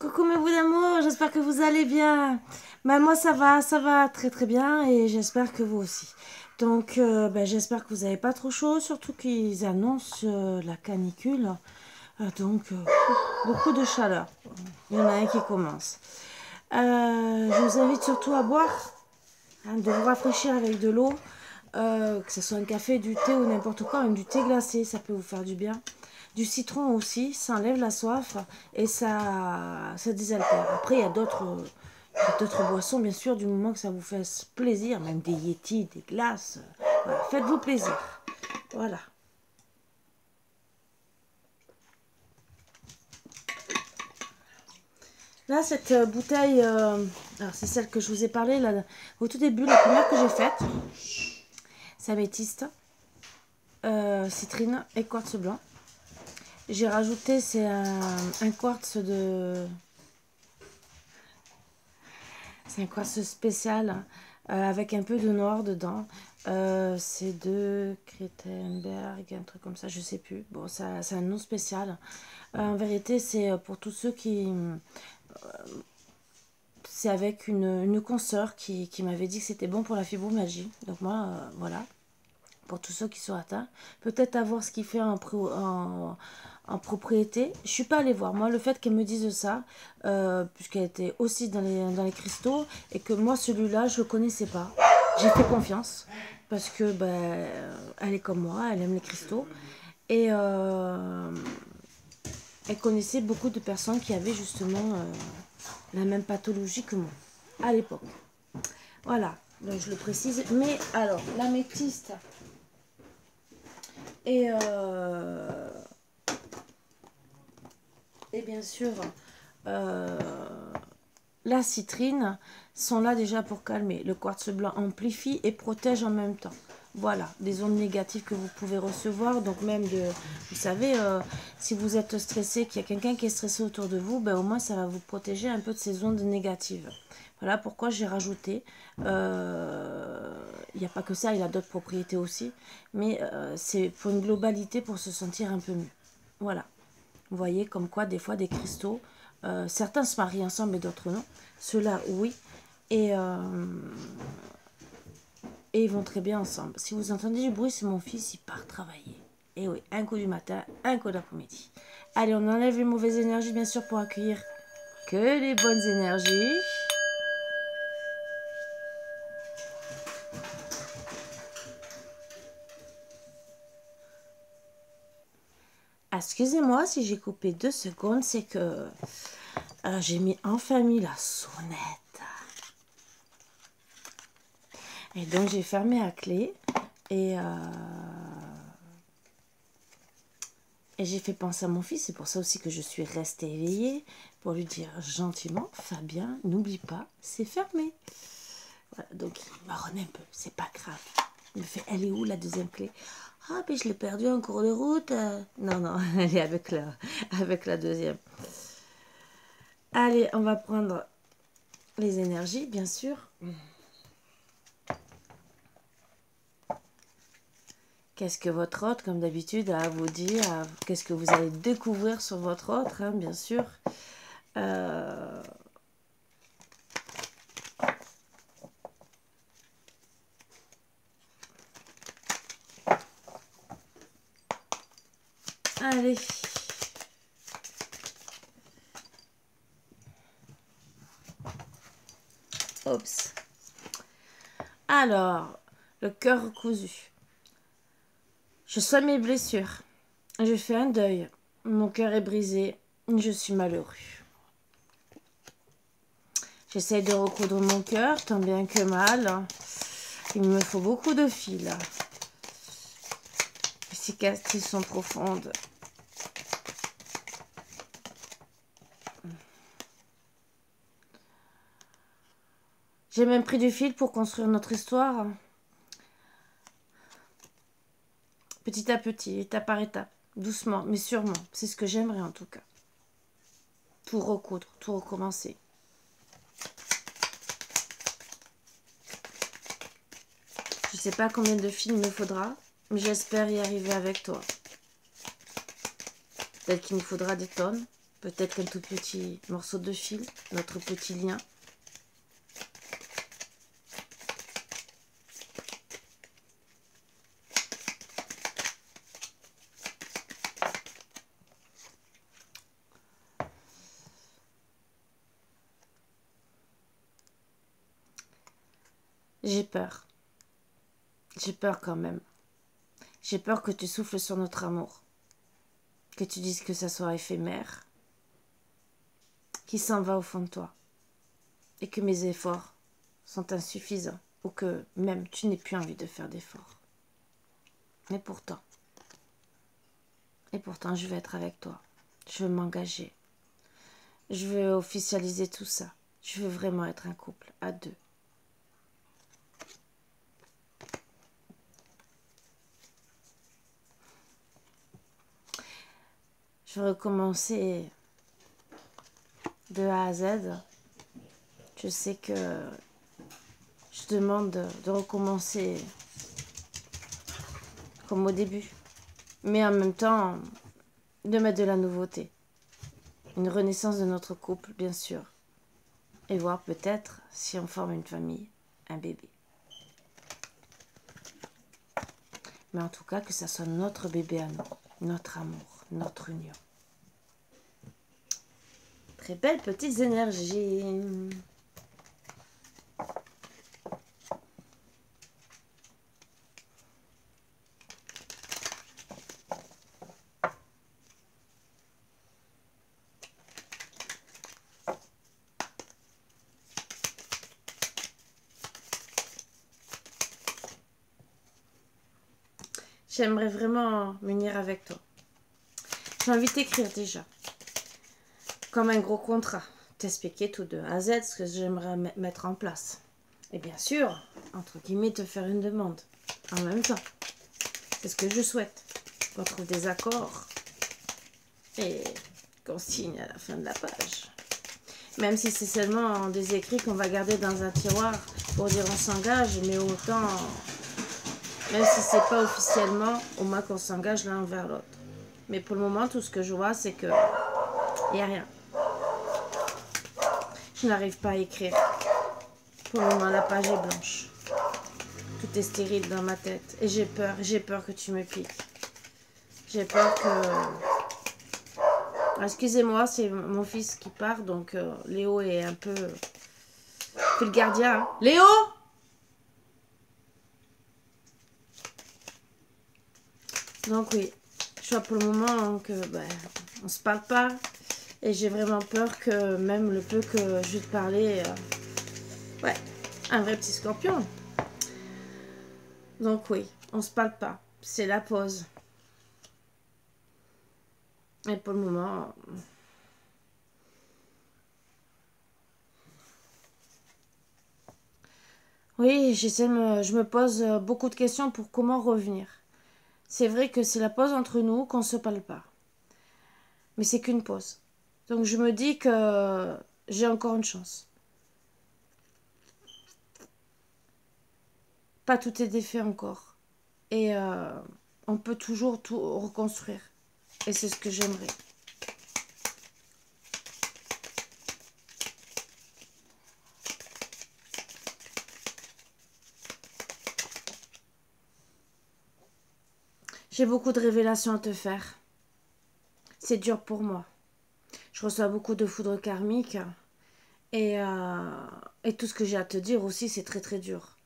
Coucou mes bouts d'amour, j'espère que vous allez bien. Bah, moi ça va très très bien et j'espère que vous aussi. Donc j'espère que vous n'avez pas trop chaud, surtout qu'ils annoncent la canicule. Beaucoup de chaleur. Il y en a un qui commence. Je vous invite surtout à boire, hein, de vous rafraîchir avec de l'eau, que ce soit un café, du thé ou n'importe quoi, même du thé glacé, ça peut vous faire du bien. Du citron aussi, ça enlève la soif et ça désaltère. Après, il y a d'autres boissons, bien sûr, du moment que ça vous fait plaisir, même des Yeti, des glaces. Voilà, faites-vous plaisir. Voilà. Là, cette bouteille, alors c'est celle que je vous ai parlé là, au tout début, la première que j'ai faite, c'est améthyste, citrine et quartz blanc. J'ai rajouté, c'est un quartz de... C'est un quartz spécial avec un peu de noir dedans. C'est de Krittenberg, un truc comme ça, je sais plus. Bon, ça, c'est un nom spécial. En vérité, c'est pour tous ceux qui... c'est avec une consoeur qui m'avait dit que c'était bon pour la fibromyalgie. Donc moi, voilà, pour tous ceux qui sont atteints. Peut-être à voir ce qu'il fait en propriété. Je suis pas allée voir. Moi, le fait qu'elle me dise ça, puisqu'elle était aussi dans les cristaux, et que moi, celui-là, je le connaissais pas. J'ai fait confiance, parce que elle est comme moi, elle aime les cristaux. Et elle connaissait beaucoup de personnes qui avaient justement la même pathologie que moi, à l'époque. Voilà, donc je le précise. Mais alors, l'améthyste et, et bien sûr, euh, la citrine sont là déjà pour calmer. Le quartz blanc amplifie et protège en même temps. Voilà, des ondes négatives que vous pouvez recevoir. Donc même vous savez, si vous êtes stressé, qu'il y a quelqu'un qui est stressé autour de vous, au moins ça va vous protéger un peu de ces ondes négatives. Voilà pourquoi j'ai rajouté. Il n'y a pas que ça, il a d'autres propriétés aussi. Mais c'est pour une globalité, pour se sentir un peu mieux. Voilà. Vous voyez comme quoi des fois des cristaux, certains se marient ensemble et d'autres non. Ceux-là, oui. Et ils vont très bien ensemble. Si vous entendez du bruit, c'est mon fils, il part travailler. Et oui, un coup du matin, un coup d'après-midi. Allez, on enlève les mauvaises énergies, bien sûr, pour accueillir que les bonnes énergies. Excusez-moi si j'ai coupé 2 secondes, c'est que j'ai enfin mis la sonnette. Et donc j'ai fermé à clé et j'ai fait penser à mon fils. C'est pour ça aussi que je suis restée éveillée, pour lui dire gentiment, Fabien, n'oublie pas, c'est fermé. Voilà, donc il marronne un peu, c'est pas grave. Il me fait, elle est où la deuxième clé? Ah, mais je l'ai perdue en cours de route. Non, non, elle est avec la deuxième. Allez, on va prendre les énergies, bien sûr. Qu'est-ce que votre hôte, comme d'habitude, a à vous dire? Qu'est-ce que vous allez découvrir sur votre hôte, hein, bien sûr. Allez. Oups. Alors, le cœur cousu. Je soigne mes blessures. Je fais un deuil. Mon cœur est brisé. Je suis malheureux. J'essaie de recoudre mon cœur, tant bien que mal. Il me faut beaucoup de fils. Les cicatrices sont profondes. J'ai même pris du fil pour construire notre histoire. Petit à petit, étape par étape, doucement, mais sûrement. C'est ce que j'aimerais en tout cas. Tout recoudre, tout recommencer. Je ne sais pas combien de fils il me faudra, mais j'espère y arriver avec toi. Peut-être qu'il me faudra des tonnes. Peut-être qu'un tout petit morceau de fil, notre petit lien. J'ai peur. J'ai peur quand même. J'ai peur que tu souffles sur notre amour. Que tu dises que ça soit éphémère. Qui s'en va au fond de toi. Et que mes efforts sont insuffisants. Ou que même tu n'aies plus envie de faire d'efforts. Mais pourtant. Et pourtant, je vais être avec toi. Je veux m'engager. Je veux officialiser tout ça. Je veux vraiment être un couple à deux. Je veux recommencer de A à Z. Je sais que je demande de recommencer comme au début. Mais en même temps, de mettre de la nouveauté. Une renaissance de notre couple, bien sûr. Et voir peut-être, si on forme une famille, un bébé. Mais en tout cas, que ça soit notre bébé à nous, notre amour, notre union. Très belles petites énergies. J'aimerais vraiment m'unir avec toi. J'ai envie de t'écrire déjà. Comme un gros contrat. T'expliquer tout de A à Z ce que j'aimerais mettre en place. Et bien sûr, entre guillemets, te faire une demande. En même temps. C'est ce que je souhaite. Qu'on trouve des accords. Et qu'on signe à la fin de la page. Même si c'est seulement des écrits qu'on va garder dans un tiroir pour dire on s'engage, mais autant... Même si c'est pas officiellement, au moins qu'on s'engage l'un envers l'autre. Mais pour le moment, tout ce que je vois, c'est que il n'y a rien. Je n'arrive pas à écrire. Pour le moment, la page est blanche. Tout est stérile dans ma tête. Et j'ai peur que tu me piques. J'ai peur que... Excusez-moi, c'est mon fils qui part, donc Léo est un peu... Fait le gardien. Hein. Léo! Donc oui, je vois pour le moment que on se parle pas et j'ai vraiment peur que même le peu que je vais te parler, ouais, un vrai petit scorpion. Donc oui, on se parle pas, c'est la pause. Et pour le moment, oui, je me pose beaucoup de questions pour comment revenir. C'est vrai que c'est la pause entre nous qu'on se parle pas, mais c'est qu'une pause. Donc je me dis que j'ai encore une chance. Pas tout est défait encore. Et on peut toujours tout reconstruire. Et c'est ce que j'aimerais. J'ai beaucoup de révélations à te faire. C'est dur pour moi. Je reçois beaucoup de foudre karmique. Et tout ce que j'ai à te dire aussi, c'est très très dur.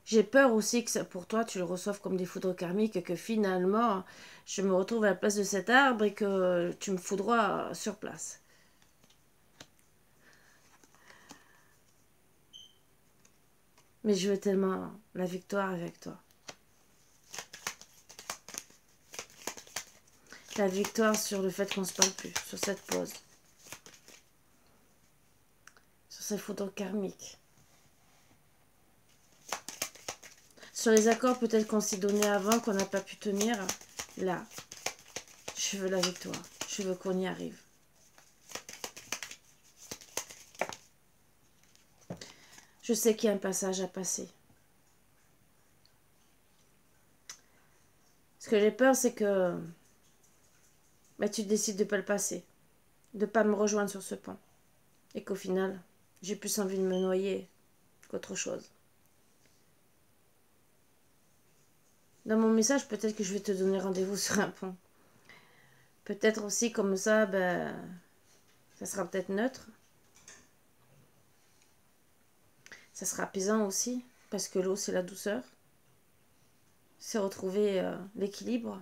J'ai peur aussi que pour toi, tu le reçoives comme des foudres karmiques et que finalement, je me retrouve à la place de cet arbre et que tu me foudroies sur place. Mais je veux tellement la victoire avec toi. La victoire sur le fait qu'on se parle plus, sur cette pause. Sur ces foudres karmiques. Sur les accords peut-être qu'on s'est donné avant, qu'on n'a pas pu tenir. Là, je veux la victoire. Je veux qu'on y arrive. Je sais qu'il y a un passage à passer. Ce que j'ai peur, c'est que tu décides de ne pas le passer. de ne pas me rejoindre sur ce pont. Et qu'au final, j'ai plus envie de me noyer qu'autre chose. Dans mon message, peut-être que je vais te donner rendez-vous sur un pont. Peut-être aussi comme ça, ben, ça sera peut-être neutre. Ça sera apaisant aussi, parce que l'eau, c'est la douceur. C'est retrouver l'équilibre.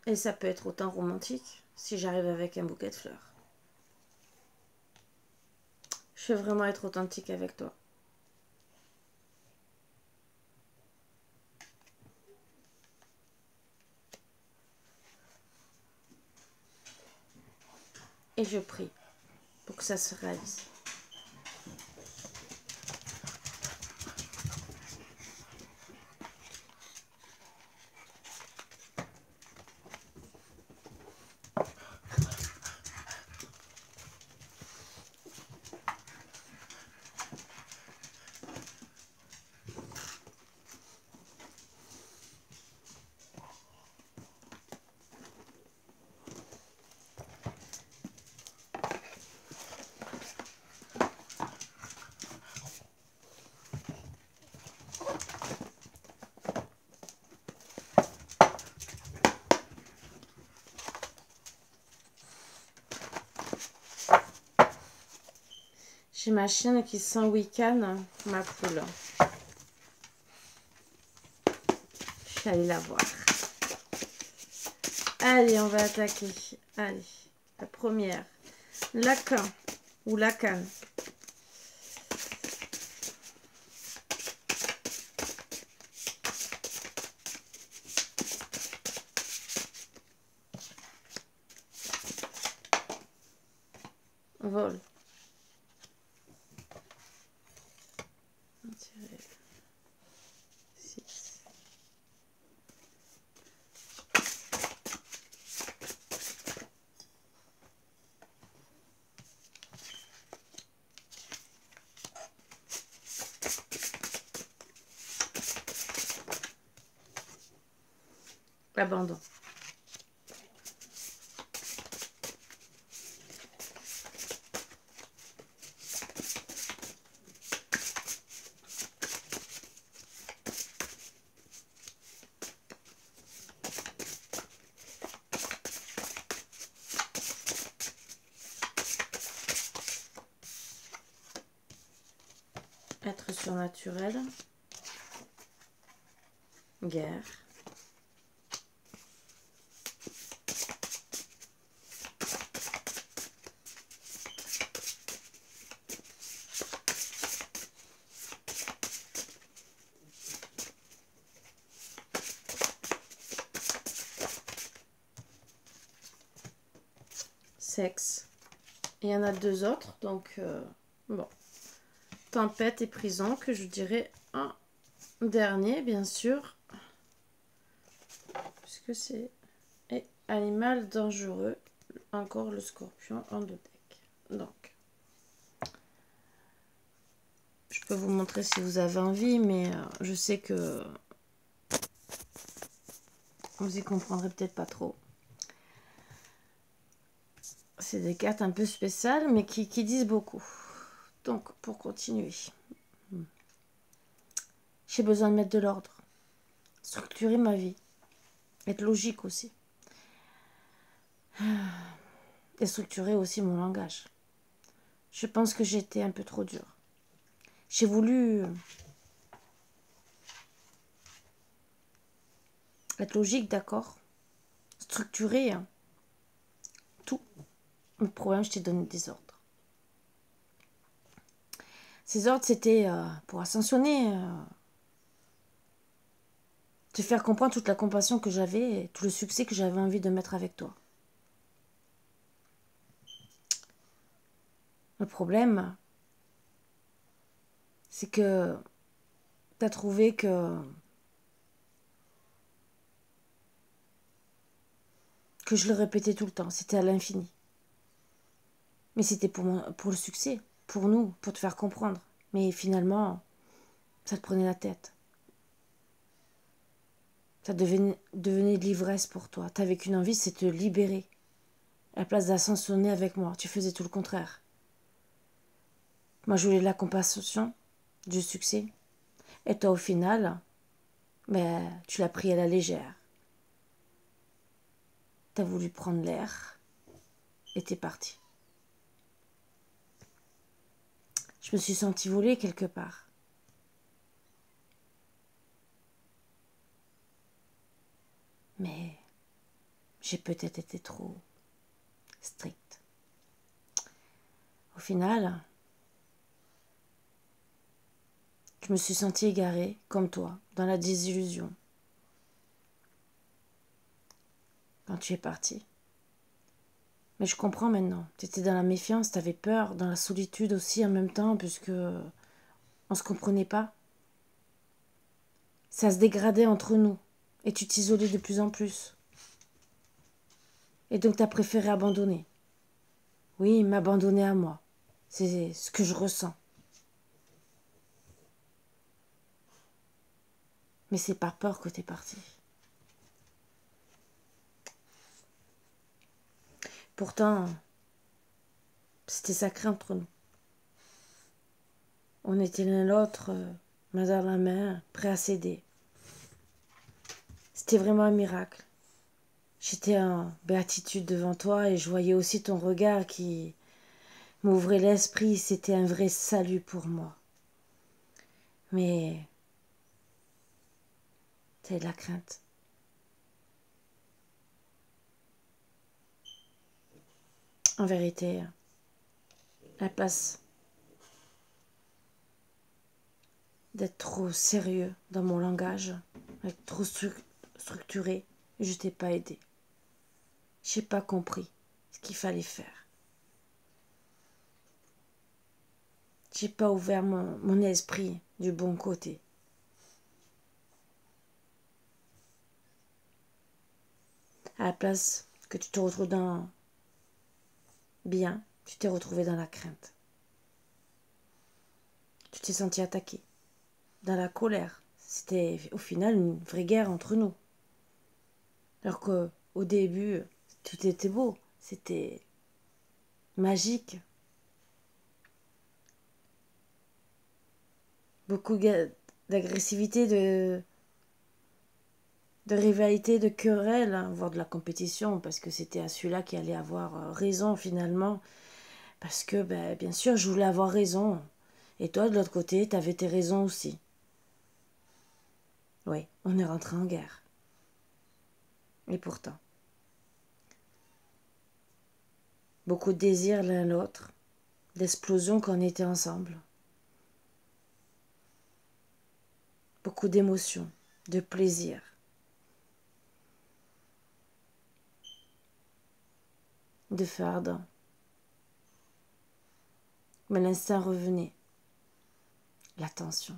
Et ça peut être autant romantique si j'arrive avec un bouquet de fleurs. Je veux vraiment être authentique avec toi. Et je prie pour que ça se réalise. J'ai ma chienne qui sent Wiccan, ma poule. Je suis allée la voir. Allez, on va attaquer. Allez, la première. Lacan ou Lacan. Vol. On dirait 6. Abandon. Être surnaturel. Guerre. Sexe. Et il y en a 2 autres, donc bon. Tempête et prison, que je dirais un dernier, bien sûr. Puisque c'est... Et animal dangereux, encore le scorpion en 2 decks. Donc, je peux vous montrer si vous avez envie, mais je sais que vous y comprendrez peut-être pas trop. C'est des cartes un peu spéciales, mais qui disent beaucoup. Donc, pour continuer, j'ai besoin de mettre de l'ordre, structurer ma vie, être logique aussi, et structurer aussi mon langage. Je pense que j'ai été un peu trop dure. J'ai voulu être logique, d'accord, structurer tout. Le problème, je t'ai donné des ordres. Ces ordres, c'était pour ascensionner, te faire comprendre toute la compassion que j'avais, et tout le succès que j'avais envie de mettre avec toi. Le problème, c'est que tu as trouvé que je le répétais tout le temps, c'était à l'infini. Mais c'était pour le succès, pour nous, pour te faire comprendre. Mais finalement, ça te prenait la tête. Ça devenait de l'ivresse pour toi. Tu n'avais qu'une envie, c'est te libérer. À la place d'ascensionner avec moi, tu faisais tout le contraire. Moi, je voulais la compassion, du succès. Et toi, au final, ben, tu l'as pris à la légère. T'as voulu prendre l'air et t'es parti. Je me suis sentie voler quelque part. Mais j'ai peut-être été trop stricte. Au final, je me suis sentie égarée, comme toi, dans la désillusion. Quand tu es parti. Mais je comprends maintenant. Tu étais dans la méfiance, tu avais peur, dans la solitude aussi en même temps, puisque on se comprenait pas. Ça se dégradait entre nous. Et tu t'isolais de plus en plus. Et donc tu as préféré abandonner. Oui, m'abandonner à moi. C'est ce que je ressens. Mais c'est par peur que tu es parti. Pourtant, c'était sacré entre nous. On était l'un l'autre, main dans la main, prêts à céder. C'était vraiment un miracle. J'étais en béatitude devant toi et je voyais aussi ton regard qui m'ouvrait l'esprit. C'était un vrai salut pour moi. Mais c'est de la crainte. En vérité, la place d'être trop sérieux dans mon langage, être trop structuré, je t'ai pas aidé. J'ai pas compris ce qu'il fallait faire. J'ai pas ouvert mon esprit du bon côté. À la place que tu te retrouves dans bien, tu t'es retrouvé dans la crainte. Tu t'es senti attaqué, dans la colère. C'était au final une vraie guerre entre nous. Alors qu'au début, tout était beau, c'était magique. Beaucoup d'agressivité, de rivalité, de querelle, hein, voire de la compétition, parce que c'était à celui-là qui allait avoir raison finalement. Parce que, ben, bien sûr, je voulais avoir raison. Et toi, de l'autre côté, t'avais tes raisons aussi. Oui, on est rentré en guerre. Et pourtant, beaucoup de désirs l'un l'autre, d'explosions quand on était ensemble. Beaucoup d'émotions, de plaisir. De feu ardent. Mais l'instinct revenait. La tension.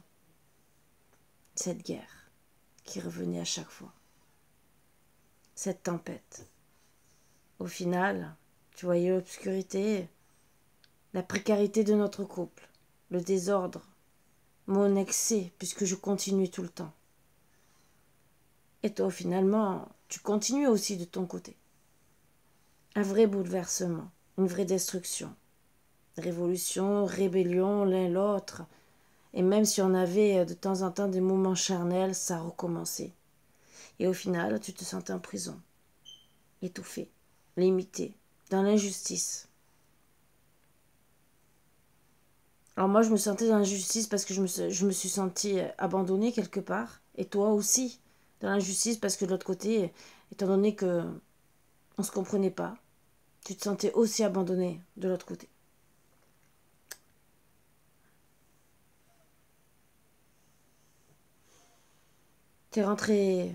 Cette guerre qui revenait à chaque fois. Cette tempête. Au final, tu voyais l'obscurité, la précarité de notre couple, le désordre, mon excès, puisque je continue tout le temps. Et toi, finalement, tu continues aussi de ton côté. Un vrai bouleversement, une vraie destruction. Révolution, rébellion, l'un l'autre. Et même si on avait de temps en temps des moments charnels, ça recommençait. Et au final, tu te sentais en prison, étouffé, limité, dans l'injustice. Alors moi, je me sentais dans l'injustice parce que je me suis sentie abandonnée quelque part. Et toi aussi, dans l'injustice parce que de l'autre côté, étant donné que on se comprenait pas, tu te sentais aussi abandonnée de l'autre côté. T'es rentrée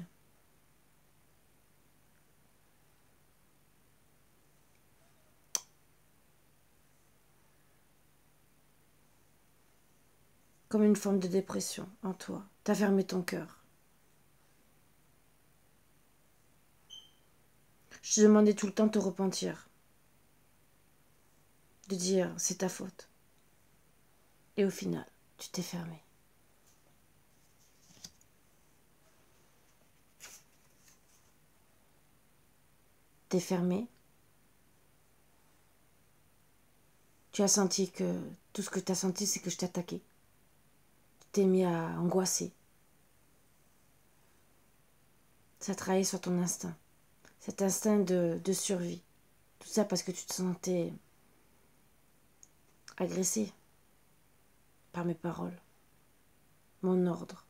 comme une forme de dépression en toi. T'as fermé ton cœur. Je te demandais tout le temps de te repentir, de dire c'est ta faute. Et au final, tu t'es fermé. T'es fermé Tu as senti que tout ce que tu as senti, c'est que je t'attaquais. Tu t'es mis à angoisser. Ça travaillait sur ton instinct. Cet instinct de survie. Tout ça parce que tu te sentais agressé par mes paroles, mon ordre.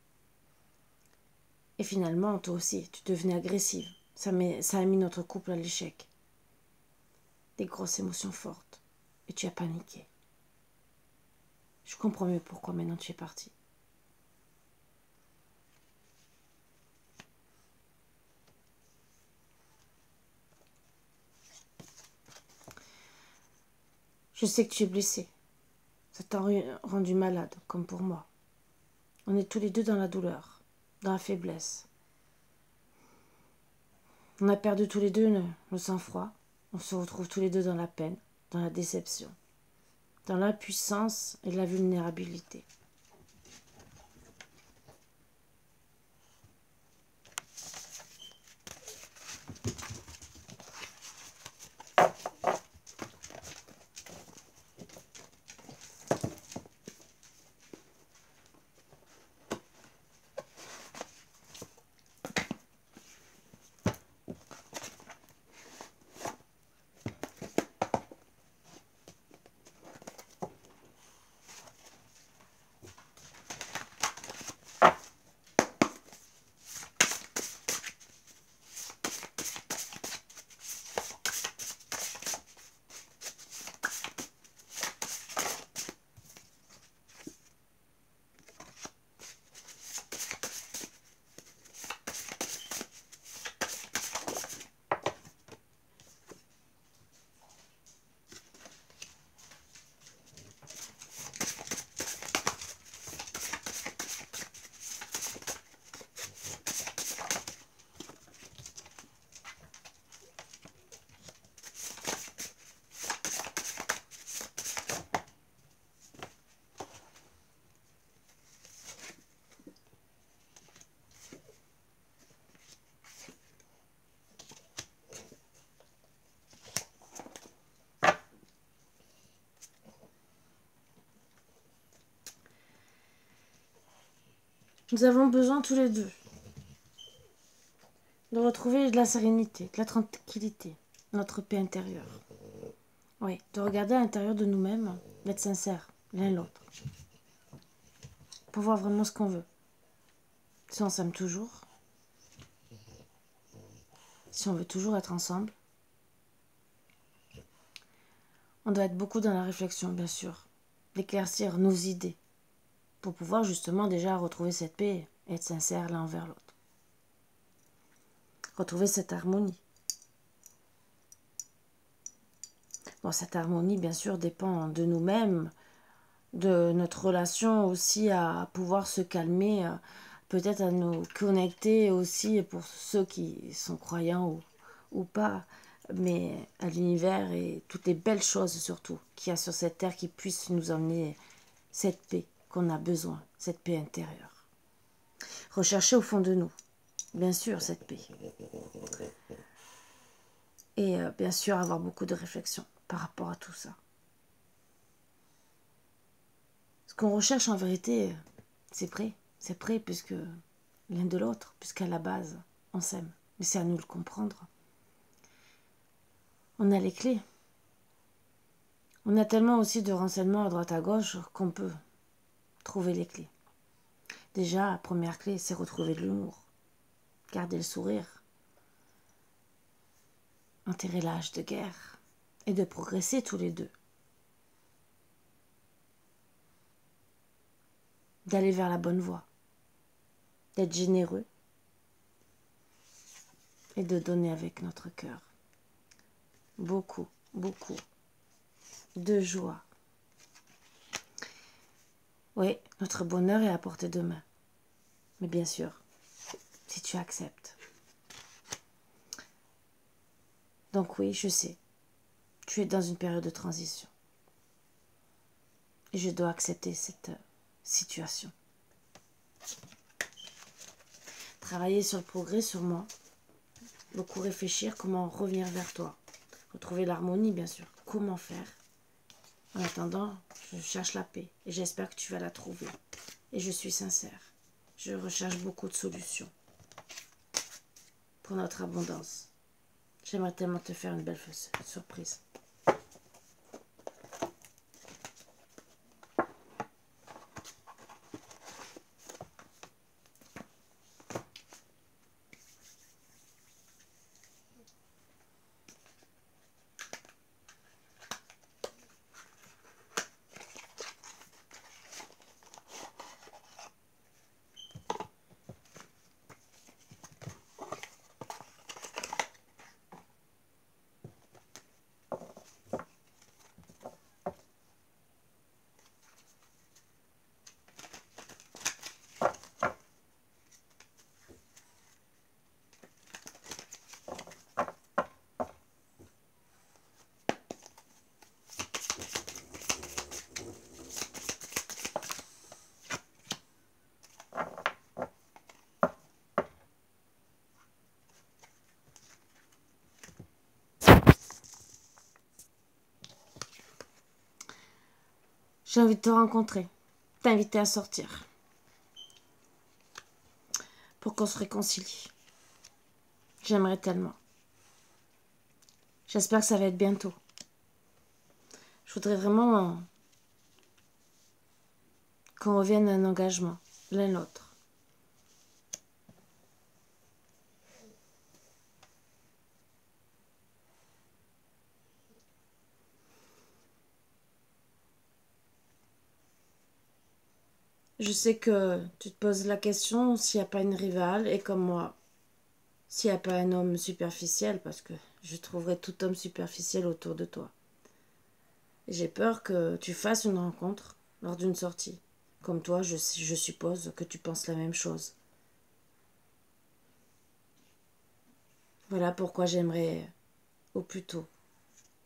Et finalement, toi aussi, tu devenais agressive. Ça a mis notre couple à l'échec. Des grosses émotions fortes. Et tu as paniqué. Je comprends mieux pourquoi maintenant tu es partie. Je sais que tu es blessée. Ça t'a rendu malade, comme pour moi. On est tous les deux dans la douleur, dans la faiblesse. On a perdu tous les deux le sang-froid. On se retrouve tous les deux dans la peine, dans la déception, dans l'impuissance et la vulnérabilité. Nous avons besoin tous les deux de retrouver de la sérénité, de la tranquillité, notre paix intérieure. Oui, de regarder à l'intérieur de nous-mêmes, d'être sincères l'un l'autre, pour voir vraiment ce qu'on veut. Si on s'aime toujours, si on veut toujours être ensemble, on doit être beaucoup dans la réflexion, bien sûr, d'éclaircir nos idées, pour pouvoir justement déjà retrouver cette paix et être sincères l'un envers l'autre. Retrouver cette harmonie. Bon, cette harmonie, bien sûr, dépend de nous-mêmes, de notre relation aussi à pouvoir se calmer, peut-être à nous connecter aussi pour ceux qui sont croyants ou pas, mais à l'univers et toutes les belles choses surtout qu'il y a sur cette terre qui puissent nous emmener cette paix qu'on a besoin, cette paix intérieure. Rechercher au fond de nous, bien sûr, cette paix. Et bien sûr, avoir beaucoup de réflexion par rapport à tout ça. Ce qu'on recherche en vérité, c'est prêt puisque l'un de l'autre, puisqu'à la base, on s'aime. Mais c'est à nous de le comprendre. On a les clés. On a tellement aussi de renseignements à droite à gauche qu'on peut trouver les clés. Déjà, la première clé, c'est retrouver de l'humour. Garder le sourire. Enterrer l'âge de guerre. Et de progresser tous les deux. D'aller vers la bonne voie. D'être généreux. Et de donner avec notre cœur. Beaucoup, beaucoup de joie. Oui, notre bonheur est à portée de main. Mais bien sûr, si tu acceptes. Donc oui, je sais, tu es dans une période de transition. Et je dois accepter cette situation. Travailler sur le progrès, sur moi. Beaucoup réfléchir comment revenir vers toi. Retrouver l'harmonie, bien sûr. Comment faire. En attendant, je cherche la paix et j'espère que tu vas la trouver. Et je suis sincère. Je recherche beaucoup de solutions pour notre abondance. J'aimerais tellement te faire une belle surprise. J'ai envie de te rencontrer, t'inviter à sortir, pour qu'on se réconcilie. J'aimerais tellement. J'espère que ça va être bientôt. Je voudrais vraiment qu'on revienne à un engagement, l'un l'autre. Je sais que tu te poses la question s'il n'y a pas une rivale, et comme moi, s'il n'y a pas un homme superficiel, parce que je trouverai tout homme superficiel autour de toi. Et j'ai peur que tu fasses une rencontre lors d'une sortie. Comme toi, je suppose que tu penses la même chose. Voilà pourquoi j'aimerais, au plus tôt,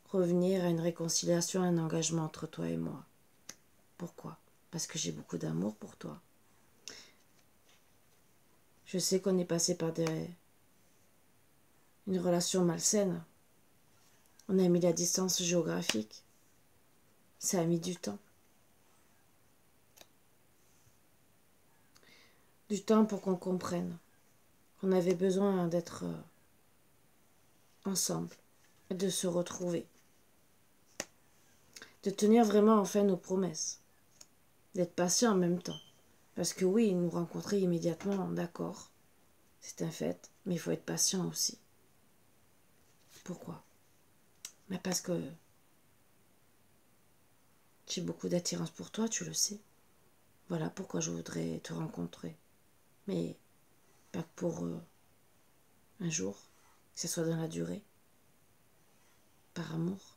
revenir à une réconciliation, à un engagement entre toi et moi. Pourquoi? Parce que j'ai beaucoup d'amour pour toi. Je sais qu'on est passé par une relation malsaine. On a mis la distance géographique. Ça a mis du temps. Du temps pour qu'on comprenne qu'on avait besoin d'être ensemble, de se retrouver, de tenir vraiment enfin nos promesses, d'être patient en même temps. Parce que oui, nous rencontrer immédiatement, d'accord, c'est un fait, mais il faut être patient aussi. Pourquoi? Mais parce que j'ai beaucoup d'attirance pour toi, tu le sais. Voilà pourquoi je voudrais te rencontrer. Mais pas que pour un jour, que ce soit dans la durée, par amour.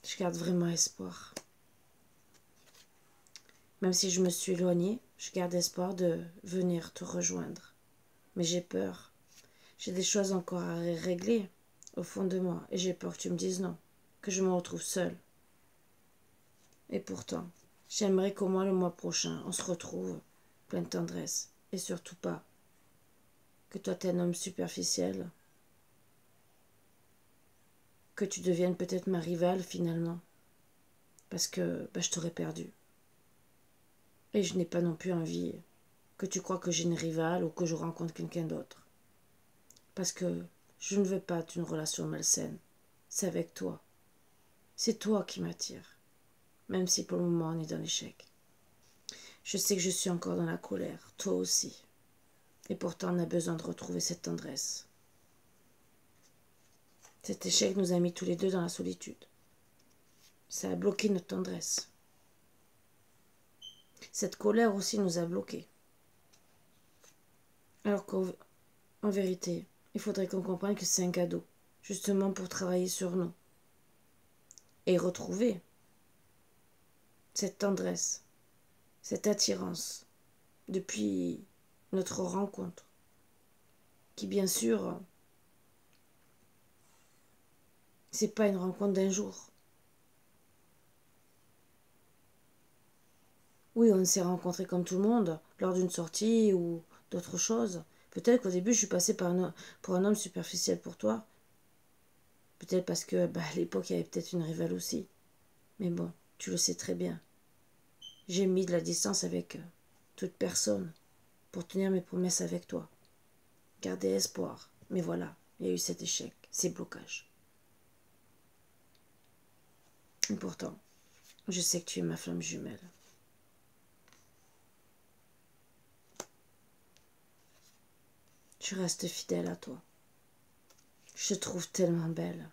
Je garde vraiment espoir. Même si je me suis éloignée, je garde espoir de venir te rejoindre. Mais j'ai peur. J'ai des choses encore à régler au fond de moi. Et j'ai peur que tu me dises non, que je me retrouve seule. Et pourtant, j'aimerais qu'au moins le mois prochain, on se retrouve plein de tendresse. Et surtout pas que toi t'es un homme superficiel, que tu deviennes peut-être ma rivale finalement, parce que je t'aurais perdu. Et je n'ai pas non plus envie que tu crois que j'ai une rivale ou que je rencontre quelqu'un d'autre. Parce que je ne veux pas d'une relation malsaine. C'est avec toi. C'est toi qui m'attire. Même si pour le moment on est dans l'échec. Je sais que je suis encore dans la colère. Toi aussi. Et pourtant on a besoin de retrouver cette tendresse. Cet échec nous a mis tous les deux dans la solitude. Ça a bloqué notre tendresse. Cette colère aussi nous a bloqués. Alors qu'en vérité, il faudrait qu'on comprenne que c'est un cadeau, justement pour travailler sur nous. Et retrouver cette tendresse, cette attirance, depuis notre rencontre, qui bien sûr, c'est pas une rencontre d'un jour. Oui, on s'est rencontrés comme tout le monde, lors d'une sortie ou d'autres choses. Peut-être qu'au début, je suis passée pour un homme superficiel pour toi. Peut-être parce que à l'époque, il y avait peut-être une rivale aussi. Mais bon, tu le sais très bien. J'ai mis de la distance avec toute personne pour tenir mes promesses avec toi. Garder espoir. Mais voilà, il y a eu cet échec, ces blocages. Et pourtant, je sais que tu es ma flamme jumelle. Je reste fidèle à toi. Je te trouve tellement belle.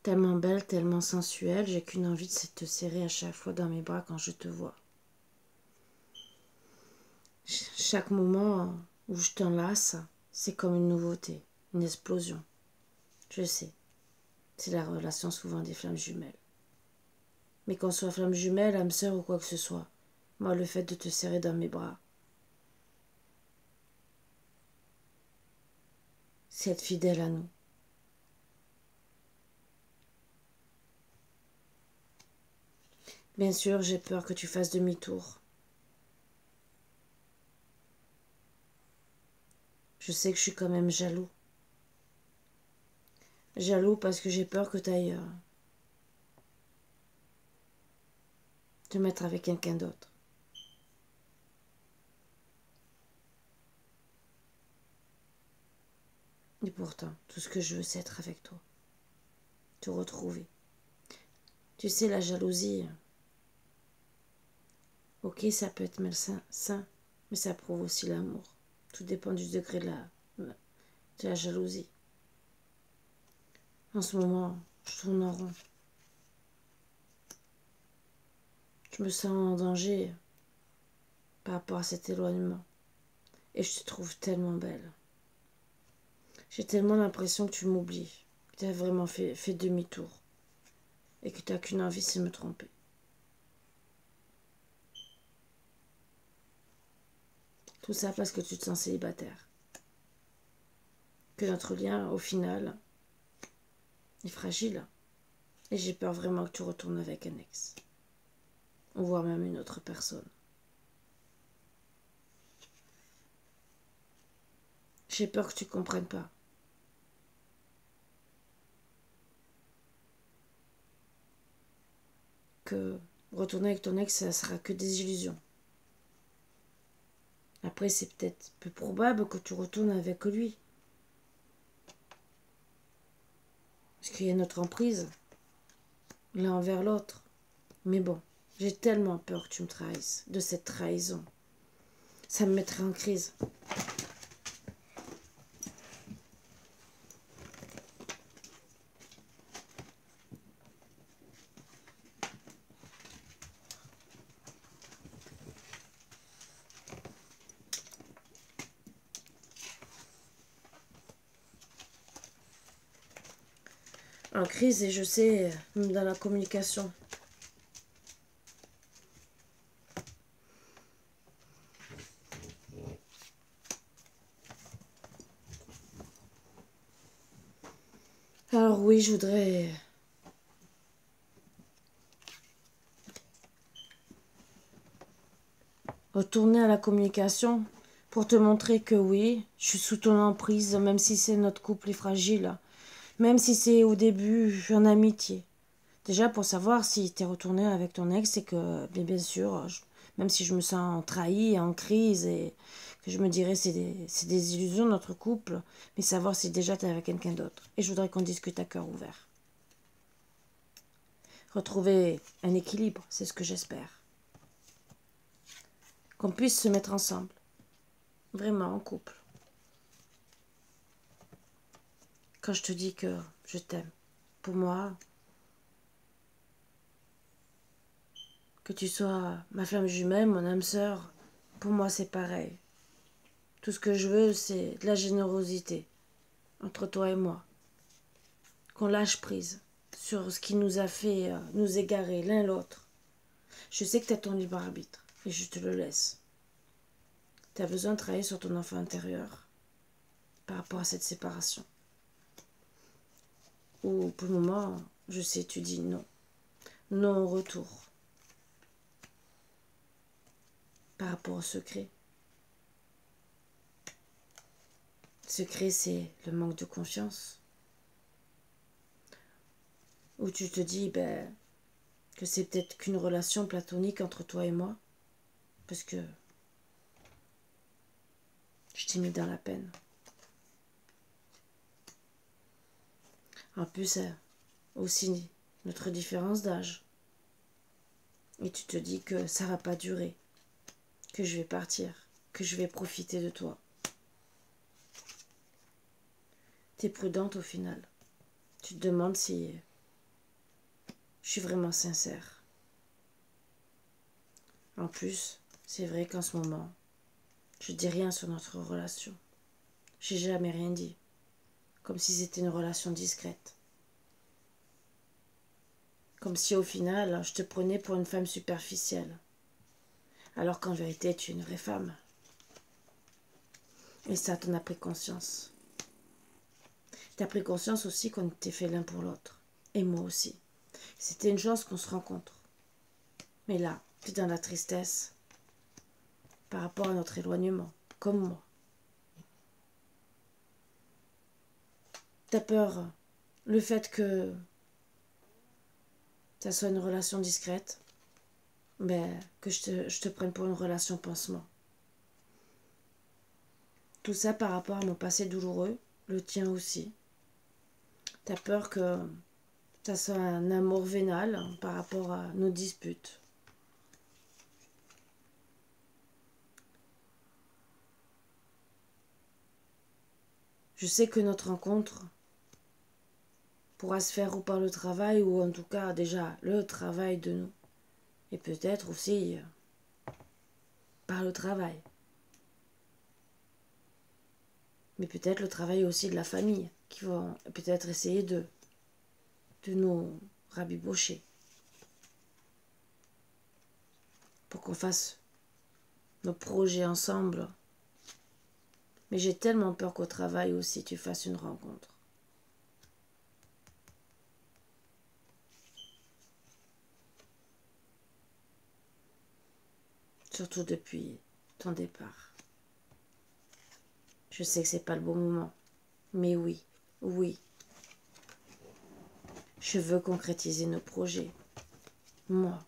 Tellement belle, tellement sensuelle, j'ai qu'une envie de te serrer à chaque fois dans mes bras quand je te vois. Chaque moment où je t'enlace, c'est comme une nouveauté, une explosion. Je sais, c'est la relation souvent des flammes jumelles. Mais qu'on soit flamme jumelle, âme sœur ou quoi que ce soit, moi le fait de te serrer dans mes bras, c'est être fidèle à nous. Bien sûr, j'ai peur que tu fasses demi-tour. Je sais que je suis quand même jaloux. Jaloux parce que j'ai peur que tu ailles te mettre avec quelqu'un d'autre. Et pourtant, tout ce que je veux, c'est être avec toi. Te retrouver. Tu sais, la jalousie, ok, ça peut être malsain, mais ça prouve aussi l'amour. Tout dépend du degré de la jalousie. En ce moment, je tourne en rond. Je me sens en danger par rapport à cet éloignement. Et je te trouve tellement belle. J'ai tellement l'impression que tu m'oublies, que tu as vraiment fait demi-tour. Et que tu n'as qu'une envie, c'est de me tromper. Tout ça parce que tu te sens célibataire. Que notre lien, au final, est fragile. Et j'ai peur vraiment que tu retournes avec un ex. Ou voire même une autre personne. J'ai peur que tu ne comprennes pas. Que retourner avec ton ex, ça sera que des illusions. Après, c'est peut-être peu probable que tu retournes avec lui. Parce qu'il y a notre emprise, l'un envers l'autre. Mais bon, j'ai tellement peur que tu me trahisses, de cette trahison. Ça me mettrait en crise. En crise, et je sais, même dans la communication. Alors oui, je voudrais retourner à la communication pour te montrer que oui, je suis sous ton emprise, même si c'est notre couple est fragile, même si c'est au début en amitié. Déjà pour savoir si tu es retourné avec ton ex, c'est que, bien sûr, même si je me sens trahie, en crise, et que je me dirais c'est des illusions notre couple, mais savoir si déjà tu es avec quelqu'un d'autre. Et je voudrais qu'on discute à cœur ouvert. Retrouver un équilibre, c'est ce que j'espère. Qu'on puisse se mettre ensemble. Vraiment, en couple. Quand je te dis que je t'aime, pour moi, que tu sois ma flamme jumelle, mon âme sœur, pour moi c'est pareil. Tout ce que je veux, c'est de la générosité entre toi et moi. Qu'on lâche prise sur ce qui nous a fait nous égarer l'un l'autre. Je sais que tu as ton libre arbitre et je te le laisse. Tu as besoin de travailler sur ton enfant intérieur par rapport à cette séparation. Ou pour le moment, je sais, tu dis non. Non au retour. par rapport au secret. Le secret, c'est le manque de confiance. Où tu te dis que c'est peut-être qu'une relation platonique entre toi et moi. Parce que je t'ai mis dans la peine. En plus, aussi notre différence d'âge. Et tu te dis que ça va pas durer. Que je vais partir. Que je vais profiter de toi. T'es prudente au final. Tu te demandes si je suis vraiment sincère. En plus, c'est vrai qu'en ce moment, je dis rien sur notre relation. J'ai jamais rien dit. Comme si c'était une relation discrète. Comme si au final, je te prenais pour une femme superficielle. Alors qu'en vérité, tu es une vraie femme. Et ça, t'en as pris conscience. T'as pris conscience aussi qu'on était fait l'un pour l'autre. Et moi aussi. C'était une chance qu'on se rencontre. Mais là, tu es dans la tristesse par rapport à notre éloignement, comme moi. T'as peur, le fait que ça soit une relation discrète, que je te prenne pour une relation pansement. Tout ça par rapport à mon passé douloureux, le tien aussi. T'as peur que ça soit un amour vénal par rapport à nos disputes. Je sais que notre rencontre pourra se faire ou par le travail, ou en tout cas déjà le travail de nous. Et peut-être aussi par le travail. Mais peut-être le travail aussi de la famille, qui vont peut-être essayer de nous rabibocher. Pour qu'on fasse nos projets ensemble. Mais j'ai tellement peur qu'au travail aussi tu fasses une rencontre. Surtout depuis ton départ. Je sais que c'est pas le bon moment. Mais oui, oui. Je veux concrétiser nos projets. Moi,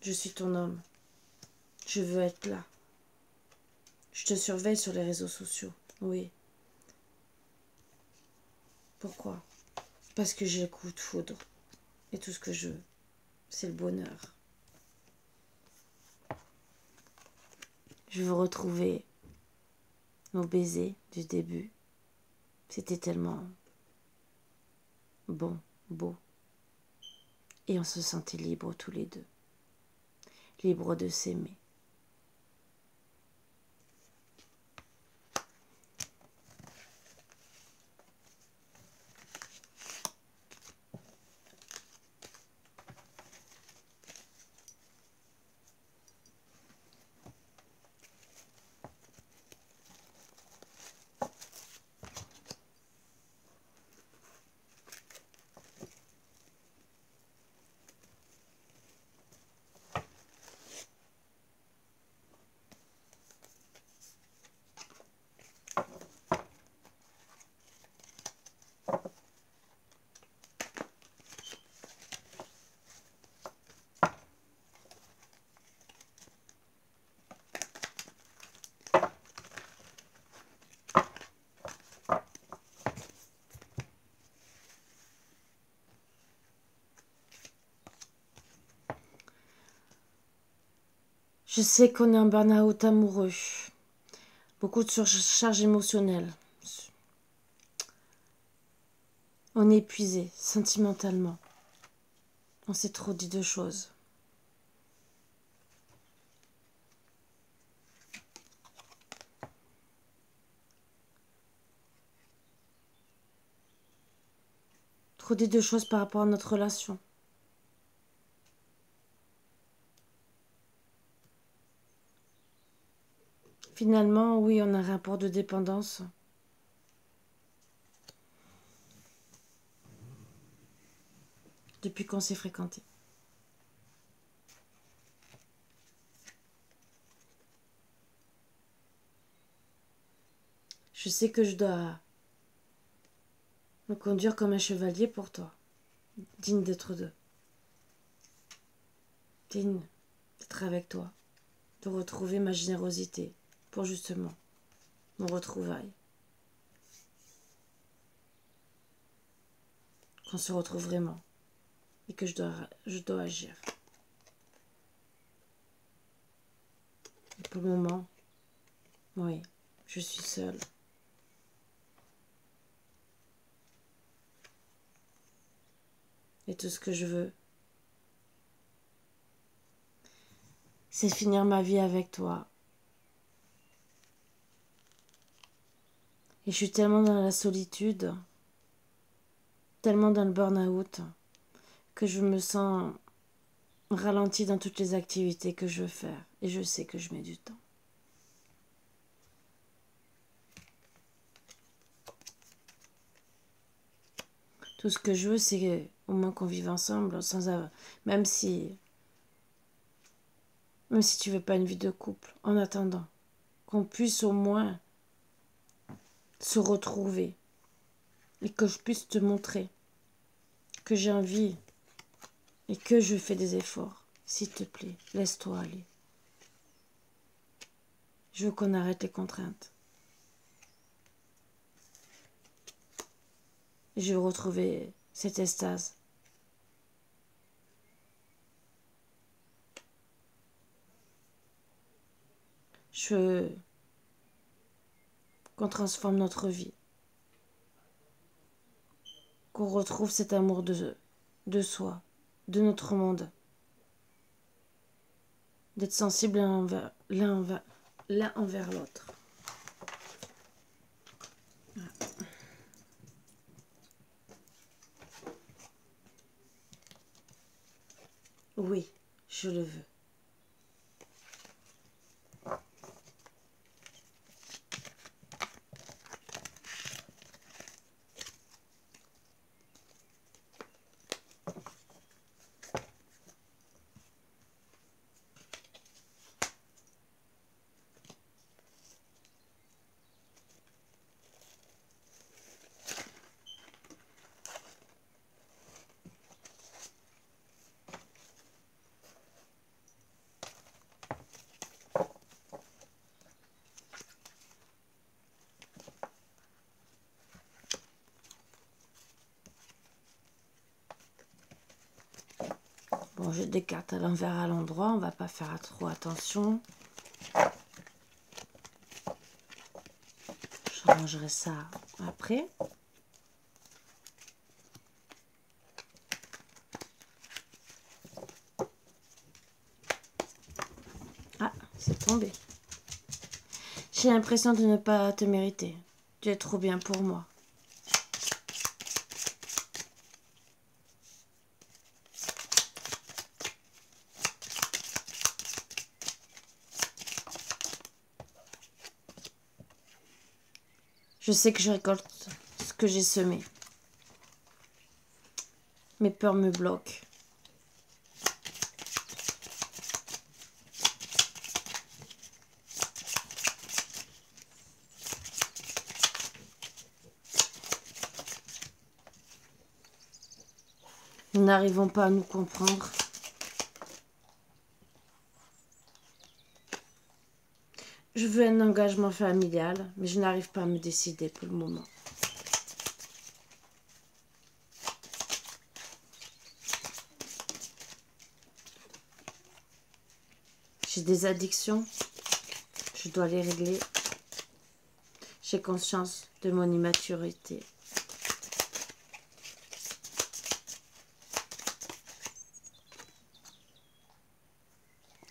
je suis ton homme. Je veux être là. Je te surveille sur les réseaux sociaux. Oui. Pourquoi? Parce que j'ai le coup de foudre. Et tout ce que je veux, c'est le bonheur. Je veux retrouver nos baisers du début. C'était tellement bon, beau. Et on se sentait libres tous les deux. Libres de s'aimer. Je sais qu'on est en burn-out amoureux. Beaucoup de surcharge émotionnelle. On est épuisé sentimentalement. On s'est trop dit de choses. Trop dit de choses par rapport à notre relation. Finalement, oui, on a un rapport de dépendance. Depuis qu'on s'est fréquenté. Je sais que je dois me conduire comme un chevalier pour toi, digne d'être deux, digne d'être avec toi, de retrouver ma générosité pour justement nos retrouvailles. Qu'on se retrouve vraiment et que je dois agir. Et pour le moment, oui, je suis seule. Et tout ce que je veux, c'est finir ma vie avec toi. Et je suis tellement dans la solitude, tellement dans le burn-out, que je me sens ralentie dans toutes les activités que je veux faire. Et je sais que je mets du temps. Tout ce que je veux, c'est au moins qu'on vive ensemble, même si tu veux pas une vie de couple, en attendant, qu'on puisse au moins se retrouver et que je puisse te montrer que j'ai envie et que je fais des efforts. S'il te plaît, laisse-toi aller. Je veux qu'on arrête les contraintes. Je veux retrouver cette extase. Je veux qu'on transforme notre vie. Qu'on retrouve cet amour de soi, de notre monde. D'être sensible l'un envers l'autre. Oui, je le veux. Bon, j'ai des cartes à l'envers à l'endroit, on va pas faire trop attention. Je rangerai ça après. Ah, c'est tombé. J'ai l'impression de ne pas te mériter. Tu es trop bien pour moi. Je sais que je récolte ce que j'ai semé. Mes peurs me bloquent. Nous n'arrivons pas à nous comprendre. Je veux un engagement familial, mais je n'arrive pas à me décider pour le moment. J'ai des addictions, je dois les régler. J'ai conscience de mon immaturité.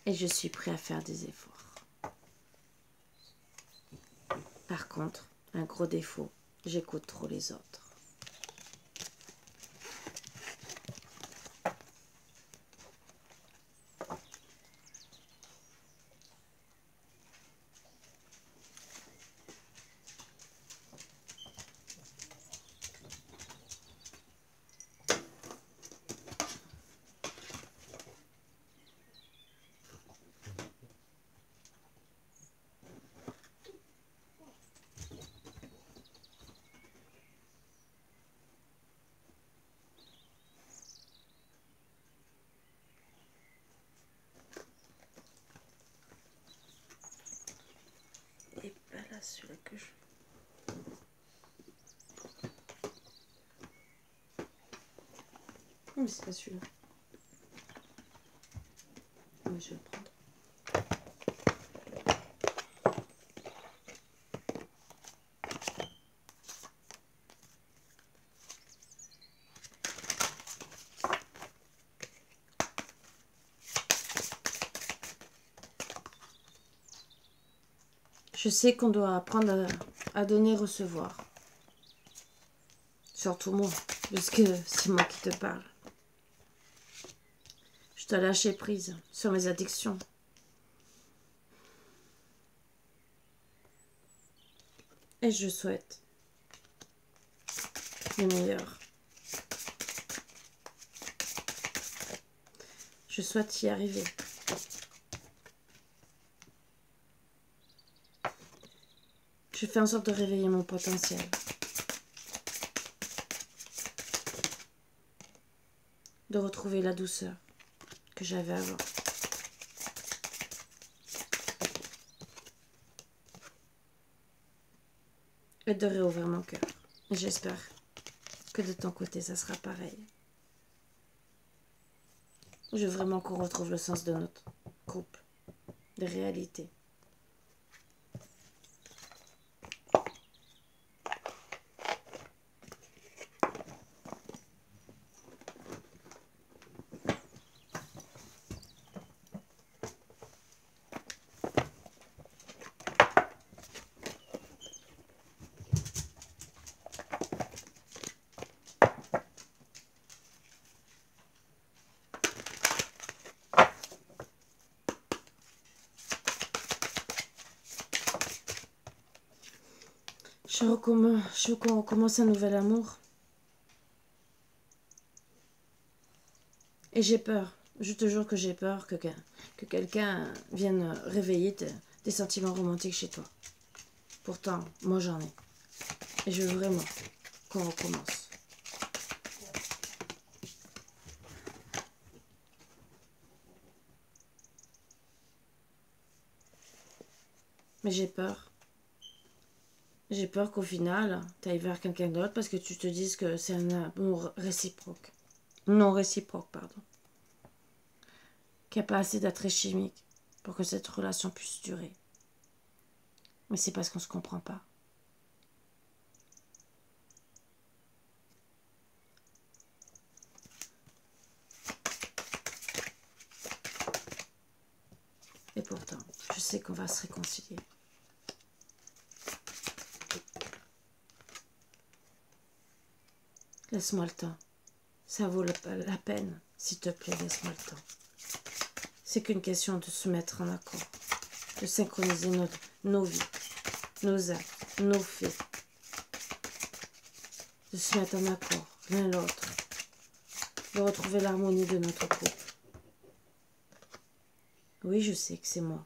Et je suis prêt à faire des efforts. Par contre, un gros défaut, j'écoute trop les autres. pas celui-là que je... Mais c'est pas celui-là. Mais je vais le prendre. Je sais qu'on doit apprendre à donner et recevoir. Surtout moi, parce que c'est moi qui te parle. Je dois lâcher prise sur mes addictions. Et je souhaite le meilleur. Je souhaite y arriver. Je fais en sorte de réveiller mon potentiel. De retrouver la douceur que j'avais avant. Et de réouvrir mon cœur. Et j'espère que de ton côté, ça sera pareil. Je veux vraiment qu'on retrouve le sens de notre couple, de réalité. Je veux qu'on recommence un nouvel amour. Et j'ai peur. Je te jure que j'ai peur que quelqu'un vienne réveiller des sentiments romantiques chez toi. Pourtant, moi j'en ai. Et je veux vraiment qu'on recommence. Mais j'ai peur. J'ai peur qu'au final, tu ailles vers quelqu'un d'autre parce que tu te dises que c'est un amour réciproque. Non réciproque, pardon. Qu'il n'y a pas assez d'attrait chimique pour que cette relation puisse durer. Mais c'est parce qu'on ne se comprend pas. Et pourtant, je sais qu'on va se réconcilier. Laisse-moi le temps. Ça vaut la peine. S'il te plaît, laisse-moi le temps. C'est qu'une question de se mettre en accord. De synchroniser nos vies, nos actes, nos faits. De se mettre en accord l'un l'autre. De retrouver l'harmonie de notre couple. Oui, je sais que c'est moi.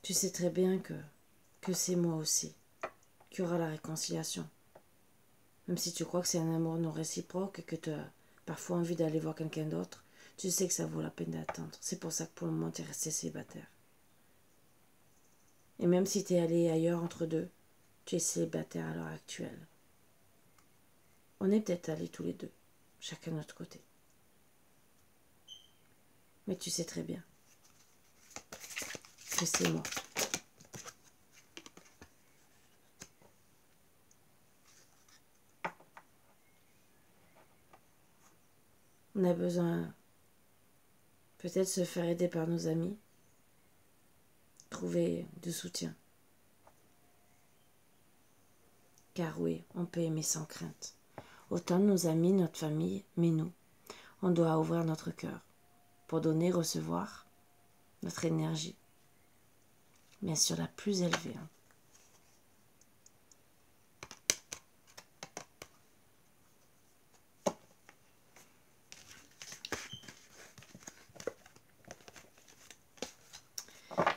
Tu sais très bien que c'est moi aussi qui aura la réconciliation. Même si tu crois que c'est un amour non réciproque et que tu as parfois envie d'aller voir quelqu'un d'autre, tu sais que ça vaut la peine d'attendre. C'est pour ça que pour le moment, tu es resté célibataire. Et même si tu es allé ailleurs entre deux, tu es célibataire à l'heure actuelle. On est peut-être allés tous les deux, chacun de notre côté. Mais tu sais très bien que c'est moi. On a besoin peut-être se faire aider par nos amis, trouver du soutien. Car oui, on peut aimer sans crainte. Autant nos amis, notre famille, mais nous, on doit ouvrir notre cœur pour donner, recevoir notre énergie. Bien sûr, la plus élevée.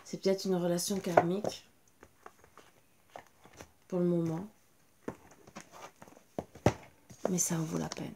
C'est peut-être une relation karmique pour le moment, mais ça en vaut la peine.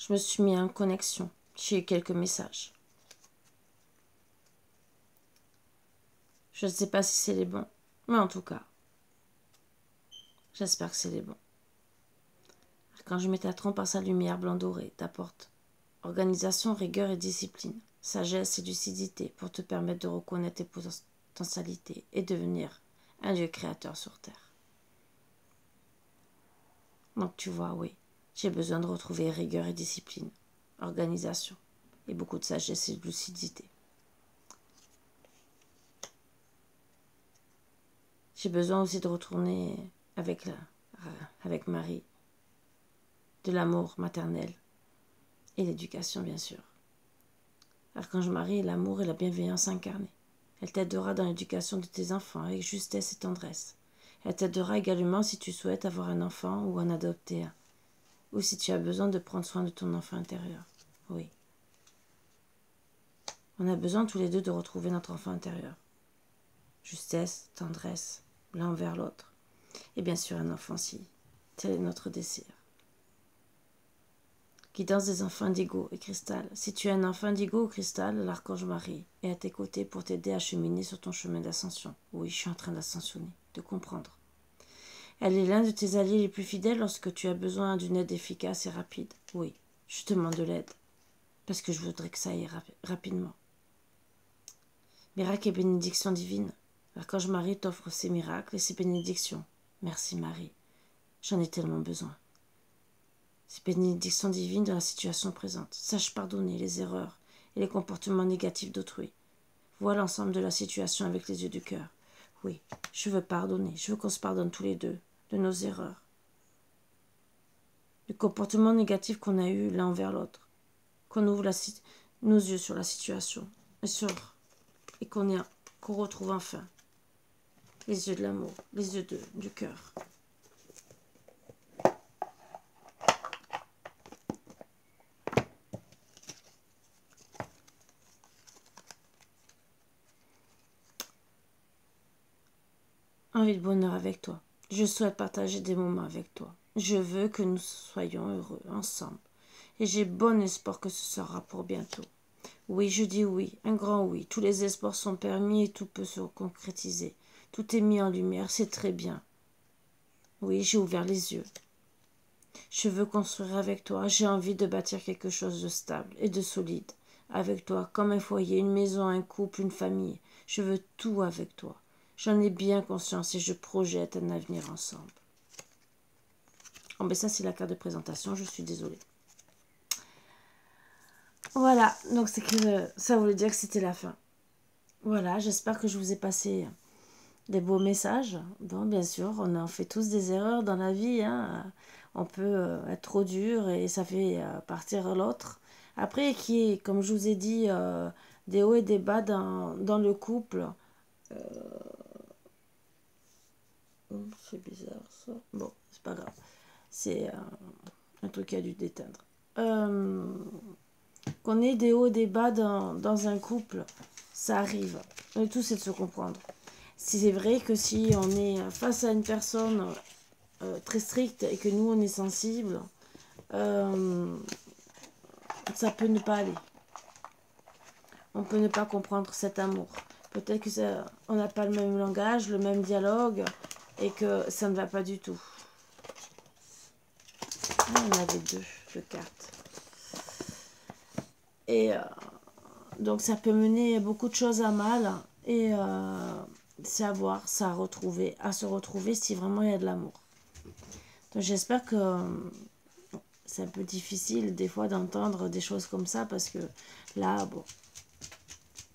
Je me suis mis en connexion. J'ai eu quelques messages. Je ne sais pas si c'est les bons, mais en tout cas, j'espère que c'est les bons. Quand je mets ta trompe par sa lumière blanc doré, t'apporte organisation, rigueur et discipline, sagesse et lucidité pour te permettre de reconnaître tes potentialités et devenir un Dieu créateur sur terre. Donc tu vois, oui, j'ai besoin de retrouver rigueur et discipline, organisation et beaucoup de sagesse et de lucidité. J'ai besoin aussi de retourner avec Marie, de l'amour maternel et l'éducation, bien sûr. Archange Marie est l'amour et la bienveillance incarnée. Elle t'aidera dans l'éducation de tes enfants avec justesse et tendresse. Elle t'aidera également si tu souhaites avoir un enfant ou en adopter un, ou si tu as besoin de prendre soin de ton enfant intérieur. Oui. On a besoin tous les deux de retrouver notre enfant intérieur. Justesse, tendresse, l'un envers l'autre. Et bien sûr un enfant si tel est notre désir. Guidance des enfants indigo et cristal. Si tu es un enfant indigo ou cristal, l'archange Marie est à tes côtés pour t'aider à cheminer sur ton chemin d'ascension. Oui, je suis en train d'ascensionner, de comprendre. Elle est l'un de tes alliés les plus fidèles lorsque tu as besoin d'une aide efficace et rapide. Oui, je te demande de l'aide, parce que je voudrais que ça aille rapidement. Miracles et bénédictions divines. L'archange Marie t'offre ses miracles et ses bénédictions. Merci Marie, j'en ai tellement besoin. Ces bénédictions divines dans la situation présente. Sache pardonner les erreurs et les comportements négatifs d'autrui. Vois l'ensemble de la situation avec les yeux du cœur. Oui, je veux pardonner. Je veux qu'on se pardonne tous les deux de nos erreurs. Du comportement négatif qu'on a eu l'un envers l'autre. Qu'on ouvre nos yeux sur la situation et qu'on retrouve enfin les yeux de l'amour, les yeux du cœur. Envie de bonheur avec toi. Je souhaite partager des moments avec toi. Je veux que nous soyons heureux ensemble. Et j'ai bon espoir que ce sera pour bientôt. Oui, je dis oui, un grand oui. Tous les espoirs sont permis et tout peut se concrétiser. Tout est mis en lumière, c'est très bien. Oui, j'ai ouvert les yeux. Je veux construire avec toi. J'ai envie de bâtir quelque chose de stable et de solide. Avec toi, comme un foyer, une maison, un couple, une famille. Je veux tout avec toi. J'en ai bien conscience et je projette un avenir ensemble. Oh, mais ça, c'est la carte de présentation. Je suis désolée. Voilà, donc c'est que ça voulait dire que c'était la fin. Voilà, j'espère que je vous ai passé des beaux messages. Bon, bien sûr, on en fait tous des erreurs dans la vie. Hein. On peut être trop dur et ça fait partir l'autre. Après, comme je vous ai dit, des hauts et des bas dans le couple. C'est bizarre ça. Bon, c'est pas grave. C'est un truc qui a dû déteindre. Qu'on ait des hauts et des bas dans un couple, ça arrive. Le tout, c'est de se comprendre. Si c'est vrai que si on est face à une personne très stricte et que nous, on est sensible, ça peut ne pas aller. On peut ne pas comprendre cet amour. Peut-être que on n'a pas le même langage, le même dialogue, et que ça ne va pas du tout. Ah, on avait deux cartes. Et donc ça peut mener beaucoup de choses à mal. Et c'est à voir, à se retrouver si vraiment il y a de l'amour. Donc j'espère que c'est un peu difficile des fois d'entendre des choses comme ça parce que là, bon,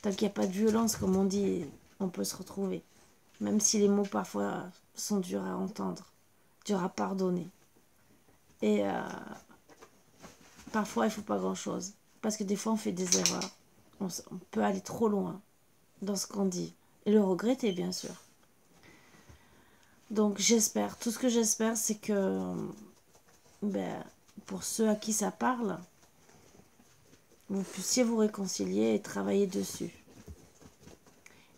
tant qu'il n'y a pas de violence, comme on dit, on peut se retrouver. Même si les mots parfois sont durs à entendre, durs à pardonner. Et parfois il ne faut pas grand-chose. Parce que des fois on fait des erreurs. On peut aller trop loin dans ce qu'on dit. Et le regretter bien sûr. Donc j'espère, tout ce que j'espère c'est que pour ceux à qui ça parle, vous puissiez vous réconcilier et travailler dessus.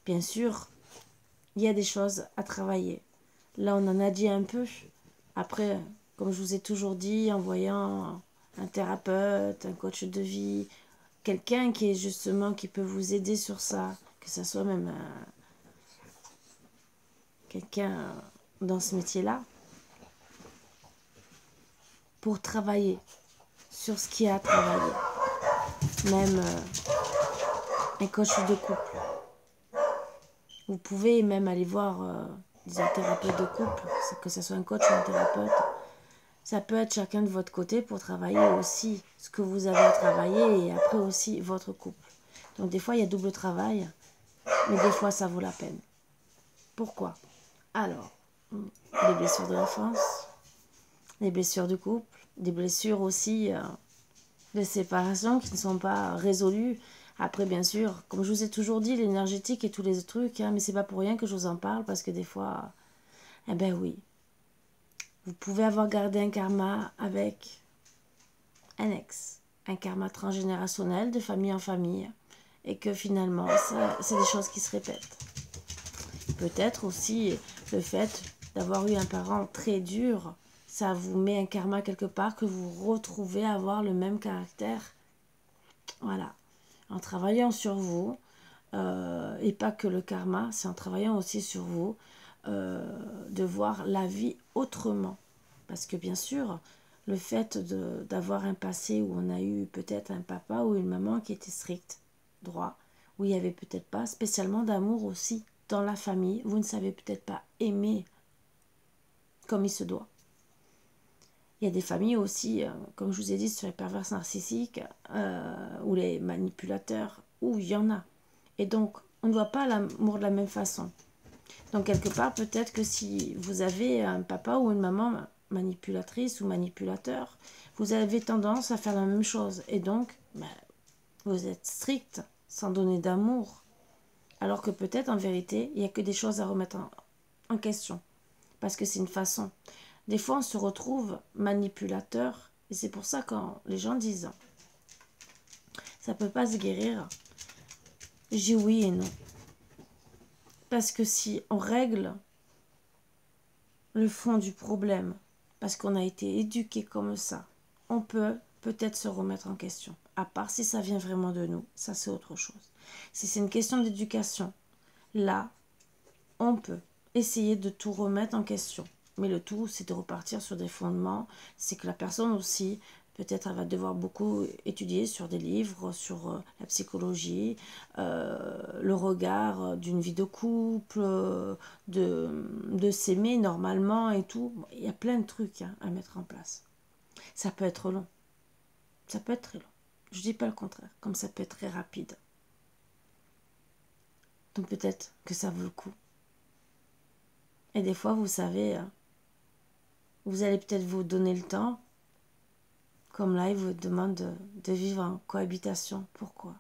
Bien sûr, il y a des choses à travailler. Là, on en a dit un peu. Après, comme je vous ai toujours dit, en voyant un thérapeute, un coach de vie, quelqu'un qui est justement, qui peut vous aider sur ça, que ce soit même quelqu'un dans ce métier-là, pour travailler sur ce qu'il y a à travailler. Même un coach de couple. Vous pouvez même aller voir un thérapeute de couple, que ce soit un coach ou un thérapeute. Ça peut être chacun de votre côté pour travailler aussi ce que vous avez à travailler et après aussi votre couple. Donc des fois, il y a double travail, mais des fois, ça vaut la peine. Pourquoi? Alors, les blessures de l'enfance, les blessures du couple, des blessures aussi de séparation qui ne sont pas résolues. Après, bien sûr, comme je vous ai toujours dit, l'énergétique et tous les trucs, hein, mais c'est pas pour rien que je vous en parle, parce que des fois, eh ben oui, vous pouvez avoir gardé un karma avec un ex, un karma transgénérationnel de famille en famille, et que finalement, c'est des choses qui se répètent. Peut-être aussi le fait d'avoir eu un parent très dur, ça vous met un karma quelque part que vous retrouvez à avoir le même caractère. Voilà. En travaillant sur vous, et pas que le karma, c'est en travaillant aussi sur vous, de voir la vie autrement. Parce que bien sûr, le fait d'avoir un passé où on a eu peut-être un papa ou une maman qui était strict, droit, où il n'y avait peut-être pas spécialement d'amour aussi dans la famille, vous ne savez peut-être pas aimer comme il se doit. Il y a des familles aussi, comme je vous ai dit, sur les pervers narcissiques ou les manipulateurs, où il y en a. Et donc, on ne voit pas l'amour de la même façon. Donc, quelque part, peut-être que si vous avez un papa ou une maman manipulatrice ou manipulateur, vous avez tendance à faire la même chose. Et donc, vous êtes strict, sans donner d'amour. Alors que peut-être, en vérité, il n'y a que des choses à remettre en question. Parce que c'est une façon. Des fois, on se retrouve manipulateur. Et c'est pour ça quand les gens disent « ça ne peut pas se guérir », je dis oui et non. Parce que si on règle le fond du problème, parce qu'on a été éduqué comme ça, on peut peut-être se remettre en question. À part si ça vient vraiment de nous, ça c'est autre chose. Si c'est une question d'éducation, là, on peut essayer de tout remettre en question. Mais le tout, c'est de repartir sur des fondements. C'est que la personne aussi, peut-être, elle va devoir beaucoup étudier sur des livres, sur la psychologie, le regard d'une vie de couple, de s'aimer normalement et tout. Il y a plein de trucs à mettre en place. Ça peut être long. Ça peut être très long. Je ne dis pas le contraire. Comme ça peut être très rapide. Donc peut-être que ça vaut le coup. Et des fois, vous savez, vous allez peut-être vous donner le temps. Comme là, il vous demande de vivre en cohabitation. Pourquoi?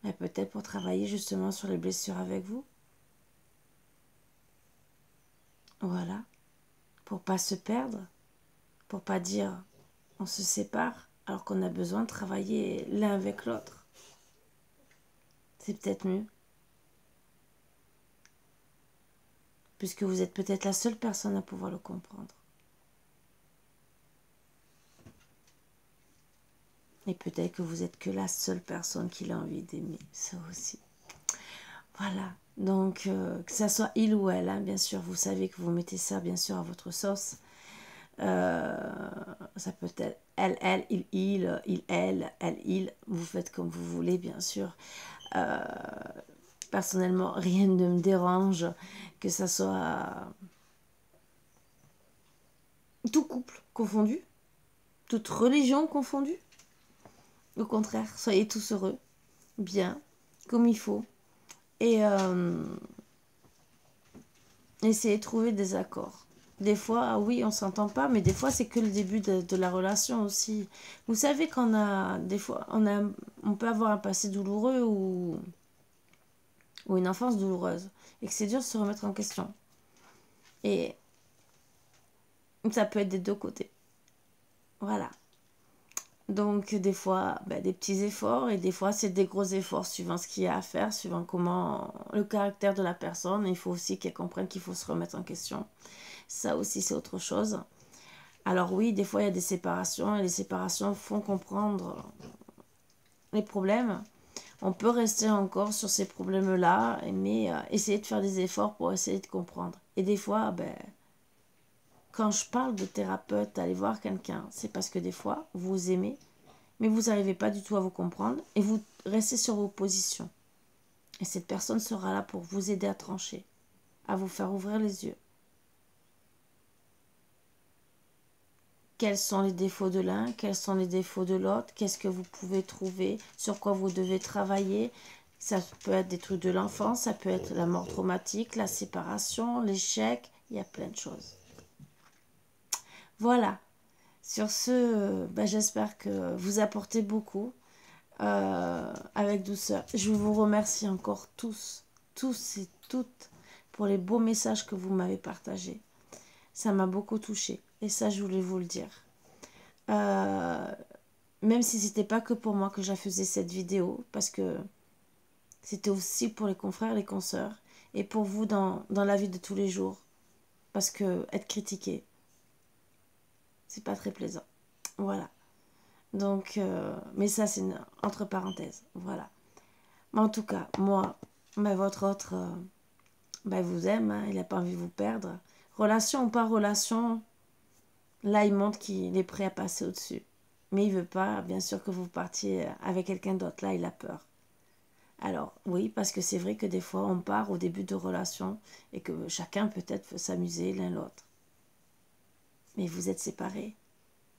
Mais peut-être pour travailler justement sur les blessures avec vous. Voilà. Pour pas se perdre. Pour pas dire on se sépare alors qu'on a besoin de travailler l'un avec l'autre. C'est peut-être mieux. Puisque vous êtes peut-être la seule personne à pouvoir le comprendre. Et peut-être que vous êtes que la seule personne qui a envie d'aimer. Ça aussi. Voilà. Donc, que ça soit il ou elle, hein, bien sûr, vous savez que vous mettez ça, bien sûr, à votre sauce. Ça peut être elle, il, elle, il. Vous faites comme vous voulez, bien sûr. Personnellement, rien ne me dérange que ça soit tout couple confondu, toute religion confondue. Au contraire, soyez tous heureux, bien, comme il faut. Et essayez de trouver des accords. Des fois, oui, on ne s'entend pas, mais des fois, c'est que le début de la relation aussi. Vous savez qu'on a, des fois, on peut avoir un passé douloureux ou une enfance douloureuse, et que c'est dur de se remettre en question. Et ça peut être des deux côtés. Voilà. Donc, des fois, des petits efforts, et des fois, c'est des gros efforts, suivant ce qu'il y a à faire, suivant comment le caractère de la personne. Il faut aussi qu'elle comprenne qu'il faut se remettre en question. Ça aussi, c'est autre chose. Alors oui, des fois, il y a des séparations et les séparations font comprendre les problèmes. On peut rester encore sur ces problèmes-là, mais essayer de faire des efforts pour essayer de comprendre. Et des fois, ben, quand je parle de thérapeute, aller voir quelqu'un, c'est parce que des fois, vous aimez, mais vous n'arrivez pas du tout à vous comprendre et vous restez sur vos positions. Et cette personne sera là pour vous aider à trancher, à vous faire ouvrir les yeux. Quels sont les défauts de l'un, quels sont les défauts de l'autre, qu'est-ce que vous pouvez trouver, sur quoi vous devez travailler. Ça peut être des trucs de l'enfance, ça peut être la mort traumatique, la séparation, l'échec, il y a plein de choses. Voilà, sur ce, ben, j'espère que vous apportez beaucoup avec douceur. Je vous remercie encore tous et toutes, pour les beaux messages que vous m'avez partagés. Ça m'a beaucoup touchée et ça, je voulais vous le dire. Même si c'était pas que pour moi que je faisais cette vidéo, parce que c'était aussi pour les confrères, les consoeurs, et pour vous dans la vie de tous les jours, parce que être critiqué, c'est pas très plaisant. Voilà. Donc, mais ça c'est entre parenthèses, voilà. Mais en tout cas, moi, mais votre autre, il vous aime, hein, il n'a pas envie de vous perdre. Relation ou pas relation, là il montre qu'il est prêt à passer au-dessus. Mais il veut pas, bien sûr, que vous partiez avec quelqu'un d'autre. Là, il a peur. Alors, oui, parce que c'est vrai que des fois, on part au début de relation et que chacun peut-être veut s'amuser l'un l'autre. Mais vous êtes séparés.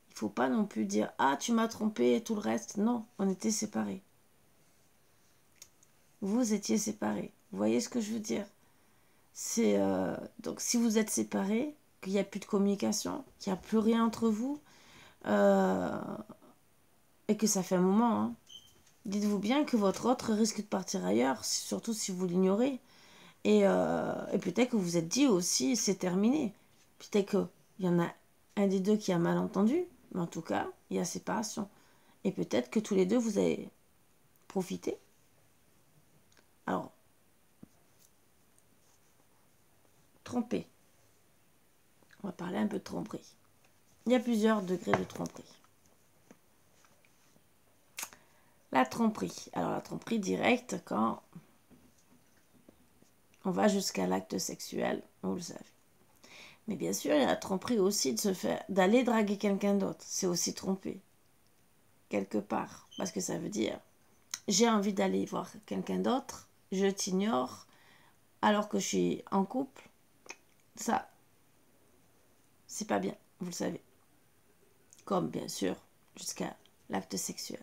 Il ne faut pas non plus dire « Ah, tu m'as trompé » et tout le reste. Non, on était séparés. Vous étiez séparés. Vous voyez ce que je veux dire? C'est donc, si vous êtes séparés, qu'il n'y a plus de communication, qu'il n'y a plus rien entre vous, et que ça fait un moment, hein, dites-vous bien que votre autre risque de partir ailleurs, surtout si vous l'ignorez. Et peut-être que vous vous êtes dit aussi, c'est terminé. Peut-être qu'il y en a un des deux qui a mal entendu, mais en tout cas, il y a séparation. Et peut-être que tous les deux, vous avez profité. Alors, tromper. On va parler un peu de tromperie. Il y a plusieurs degrés de tromperie. La tromperie. Alors, la tromperie directe, quand on va jusqu'à l'acte sexuel, vous le savez. Mais bien sûr, il y a la tromperie aussi d'aller draguer quelqu'un d'autre. C'est aussi tromper. Quelque part. Parce que ça veut dire, j'ai envie d'aller voir quelqu'un d'autre, je t'ignore, alors que je suis en couple. Ça, c'est pas bien, vous le savez. Comme, bien sûr, jusqu'à l'acte sexuel.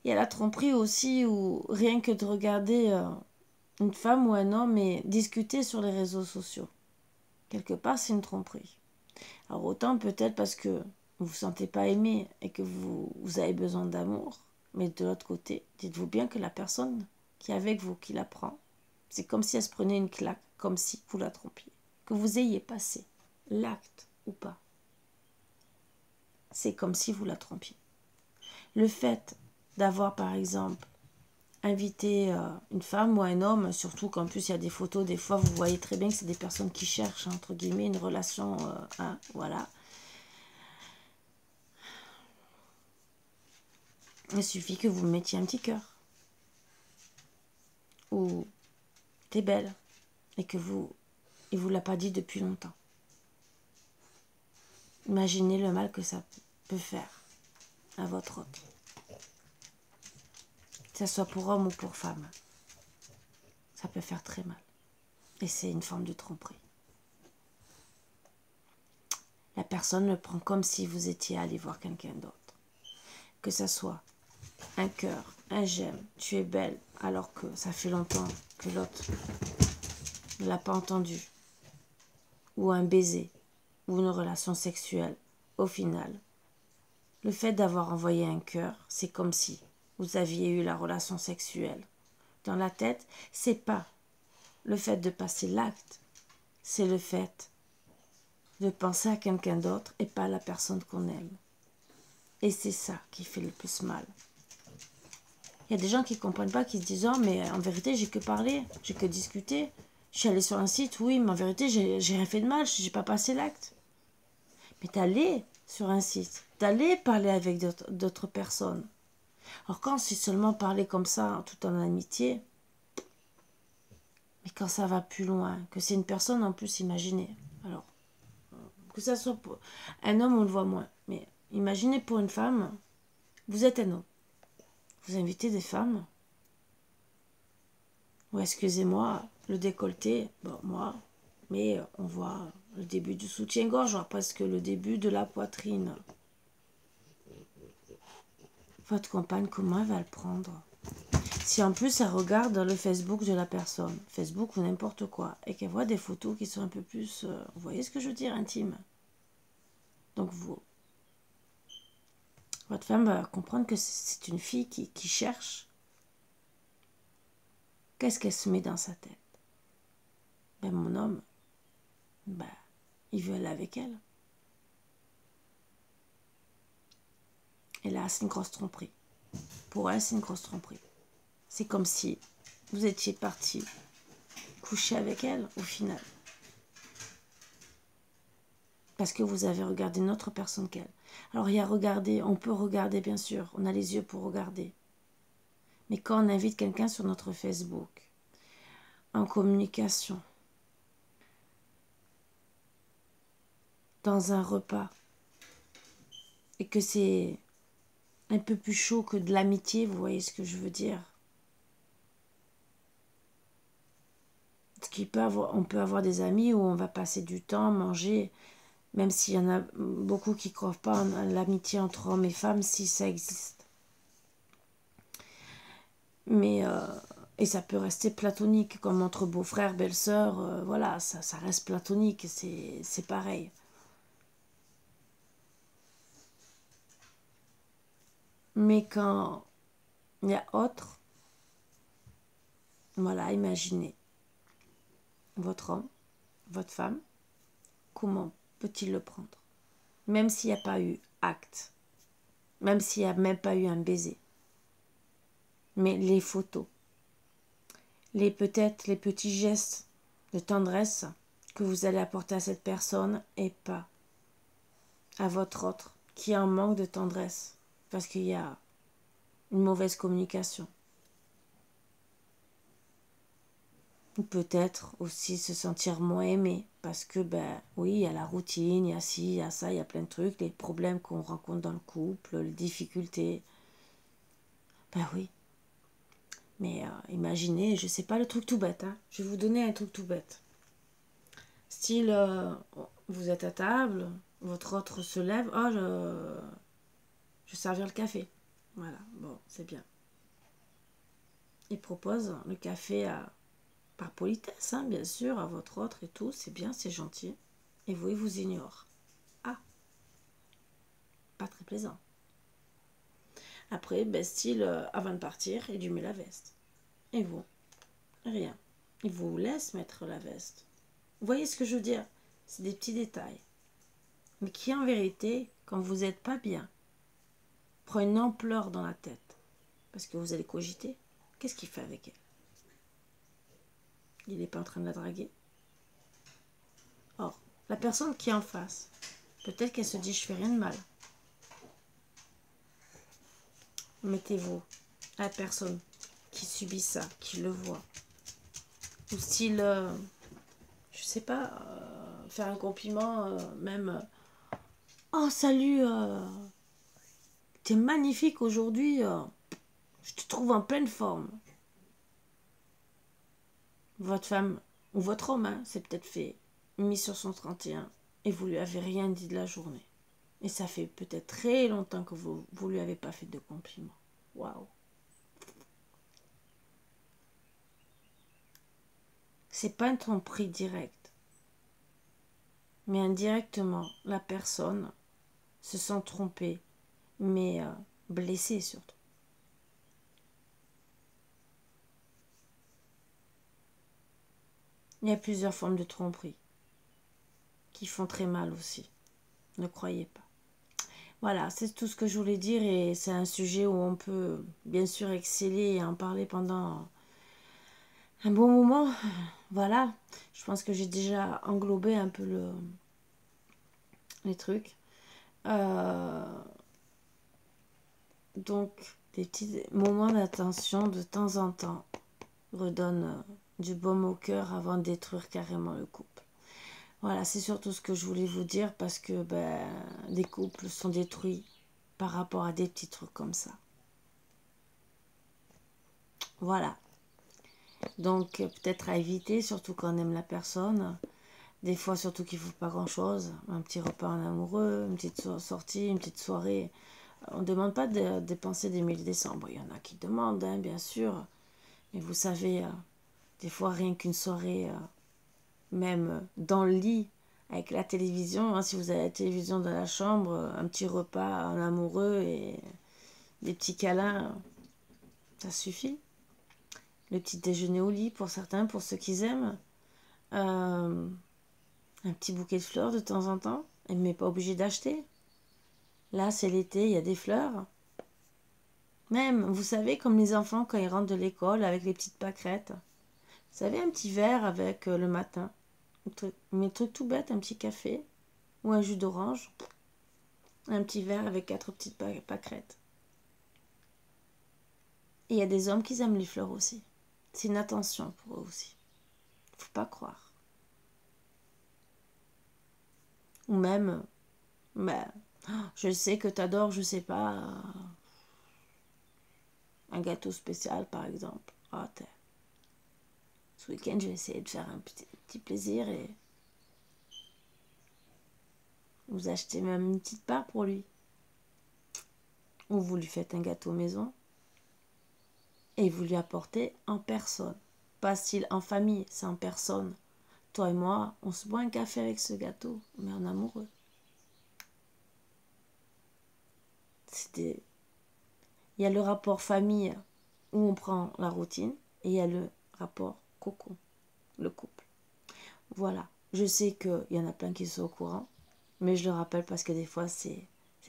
Il y a la tromperie aussi où rien que de regarder une femme ou un homme et discuter sur les réseaux sociaux. Quelque part, c'est une tromperie. Alors autant peut-être parce que vous ne vous sentez pas aimé et que vous avez besoin d'amour. Mais de l'autre côté, dites-vous bien que la personne qui est avec vous, qui la prend, c'est comme si elle se prenait une claque, comme si vous la trompiez. Que vous ayez passé l'acte ou pas, c'est comme si vous la trompiez. Le fait d'avoir, par exemple, invité une femme ou un homme, surtout qu'en plus il y a des photos, des fois vous voyez très bien que c'est des personnes qui cherchent, entre guillemets, une relation, voilà. Il suffit que vous mettiez un petit cœur. Ou t'es belle. Et que il vous l'a pas dit depuis longtemps. Imaginez le mal que ça peut faire à votre autre. Que ce soit pour homme ou pour femme. Ça peut faire très mal. Et c'est une forme de tromperie. La personne le prend comme si vous étiez allé voir quelqu'un d'autre. Que ça soit un cœur, un j'aime, tu es belle, alors que ça fait longtemps que l'autre ne l'a pas entendu. Ou un baiser, ou une relation sexuelle. Au final, le fait d'avoir envoyé un cœur, c'est comme si vous aviez eu la relation sexuelle. Dans la tête, c'est pas le fait de passer l'acte, c'est le fait de penser à quelqu'un d'autre et pas à la personne qu'on aime. Et c'est ça qui fait le plus mal. Il y a des gens qui ne comprennent pas, qui se disent « Oh, mais en vérité, j'ai que parlé, j'ai que discuté. Je suis allée sur un site, oui, mais en vérité, j'ai rien fait de mal, j'ai pas passé l'acte. » mais d'aller sur un site, d'aller parler avec d'autres personnes. Alors quand c'est seulement parler comme ça, tout en amitié, mais quand ça va plus loin, que c'est une personne en plus, imaginez. Alors, que ça soit pour un homme, on le voit moins. Mais imaginez pour une femme, vous êtes un homme. Vous invitez des femmes. Ou excusez-moi, le décolleté, bon moi, mais on voit le début du soutien-gorge, voire presque le début de la poitrine. Votre compagne, comment elle va le prendre? Si en plus elle regarde le Facebook de la personne, Facebook ou n'importe quoi, et qu'elle voit des photos qui sont un peu plus, vous voyez ce que je veux dire, intimes. Donc votre femme va comprendre que c'est une fille qui cherche. Qu'est-ce qu'elle se met dans sa tête? Ben mon homme, ben, il veut aller avec elle. Et là, c'est une grosse tromperie. Pour elle, c'est une grosse tromperie. C'est comme si vous étiez parti coucher avec elle au final. Parce que vous avez regardé une autre personne qu'elle. Alors il y a regarder, on peut regarder bien sûr, on a les yeux pour regarder. Mais quand on invite quelqu'un sur notre Facebook, en communication, dans un repas, et que c'est un peu plus chaud que de l'amitié, vous voyez ce que je veux dire? On peut avoir des amis où on va passer du temps, manger, même s'il y en a beaucoup qui ne croient pas en l'amitié entre hommes et femmes, si ça existe. Mais, et ça peut rester platonique, comme entre beau-frère, belle-sœur, voilà, ça reste platonique, c'est pareil. Mais quand il y a autre, voilà, imaginez votre homme, votre femme, comment peut-il le prendre? Même s'il n'y a pas eu acte, même s'il n'y a même pas eu un baiser. Mais les photos, peut-être les petits gestes de tendresse que vous allez apporter à cette personne et pas à votre autre qui est en manque de tendresse parce qu'il y a une mauvaise communication. Ou peut-être aussi se sentir moins aimé parce que, ben oui, il y a la routine, il y a ci, il y a ça, il y a plein de trucs, les problèmes qu'on rencontre dans le couple, les difficultés. Ben oui. Mais imaginez, je sais pas, le truc tout bête, hein. Je vais vous donner un truc tout bête. Style, vous êtes à table, votre autre se lève, oh, je vais servir le café. Voilà, bon, c'est bien. Il propose le café par politesse, hein, bien sûr, à votre autre et tout, c'est bien, c'est gentil. Et vous, il vous ignore. Ah, pas très plaisant. Après, ben, style, avant de partir, il lui met la veste. Et vous, rien. Il vous laisse mettre la veste. Vous voyez ce que je veux dire? C'est des petits détails. Mais qui, en vérité, quand vous n'êtes pas bien, prend une ampleur dans la tête. Parce que vous allez cogiter. Qu'est-ce qu'il fait avec elle? Il n'est pas en train de la draguer. Or, la personne qui est en face, peut-être qu'elle se dit, je fais rien de mal. Mettez-vous à la personne qui subit ça, qui le voit. Ou style, je sais pas, faire un compliment, même, oh salut, t'es magnifique aujourd'hui, je te trouve en pleine forme. Votre femme ou votre homme, hein, c'est peut-être fait mis sur son 31 et vous lui avez rien dit de la journée. Et ça fait peut-être très longtemps que vous lui avez pas fait de compliments. Waouh. C'est pas un tromperie direct. Mais indirectement, la personne se sent trompée, mais blessée surtout. Il y a plusieurs formes de tromperie qui font très mal aussi. Ne croyez pas. Voilà, c'est tout ce que je voulais dire et c'est un sujet où on peut bien sûr exceller et en parler pendant un bon moment. Voilà, je pense que j'ai déjà englobé un peu les trucs. Donc, des petits moments d'attention de temps en temps redonnent du baume au cœur avant de détruire carrément le couple. Voilà, c'est surtout ce que je voulais vous dire parce que ben, les couples sont détruits par rapport à des petits trucs comme ça. Voilà. Donc, peut-être à éviter, surtout quand on aime la personne. Des fois, surtout qu'il ne faut pas grand-chose. Un petit repas en amoureux, une petite sortie, une petite soirée. On ne demande pas de dépenser des 1000 Bon, il y en a qui demandent, hein, bien sûr. Mais vous savez, des fois, rien qu'une soirée, même dans le lit, avec la télévision, hein, si vous avez la télévision dans la chambre, un petit repas en amoureux et des petits câlins, ça suffit. Le petit déjeuner au lit pour certains, pour ceux qui aiment. Un petit bouquet de fleurs de temps en temps, mais pas obligé d'acheter. Là, c'est l'été, il y a des fleurs. Même, vous savez, comme les enfants quand ils rentrent de l'école avec les petites pâquerettes. Vous savez, un petit verre avec le matin. Mais truc tout bête, un petit café ou un jus d'orange. Un petit verre avec 4 petites pâquerettes. Et il y a des hommes qui aiment les fleurs aussi. C'est une attention pour eux aussi. Faut pas croire. Ou même, ben, je sais que tu adores, je sais pas, un gâteau spécial par exemple. Oh, ce week-end, je vais essayer de faire un petit plaisir et vous achetez même une petite part pour lui. Ou vous lui faites un gâteau maison et vous lui apportez en personne. Pas style en famille, c'est en personne. Toi et moi, on se boit un café avec ce gâteau, mais en amoureux. Il y a le rapport famille où on prend la routine et il y a le rapport cocon, le couple. Voilà, je sais qu'il y en a plein qui sont au courant, mais je le rappelle parce que des fois c'est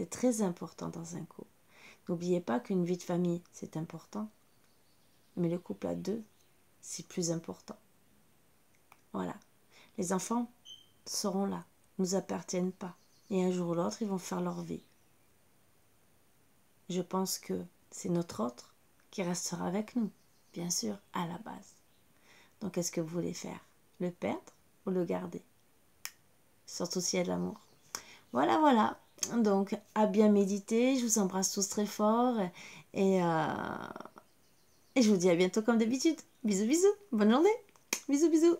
très important dans un couple. N'oubliez pas qu'une vie de famille c'est important, mais le couple à deux c'est plus important. Voilà, les enfants seront là, ne nous appartiennent pas, et un jour ou l'autre ils vont faire leur vie. Je pense que c'est notre autre qui restera avec nous, bien sûr, à la base. Donc, est-ce que vous voulez faire? Le perdre ou le garder? Surtout s'il y a de l'amour. Voilà, voilà. Donc, à bien méditer. Je vous embrasse tous très fort. Et je vous dis à bientôt comme d'habitude. Bisous, bisous. Bonne journée. Bisous, bisous.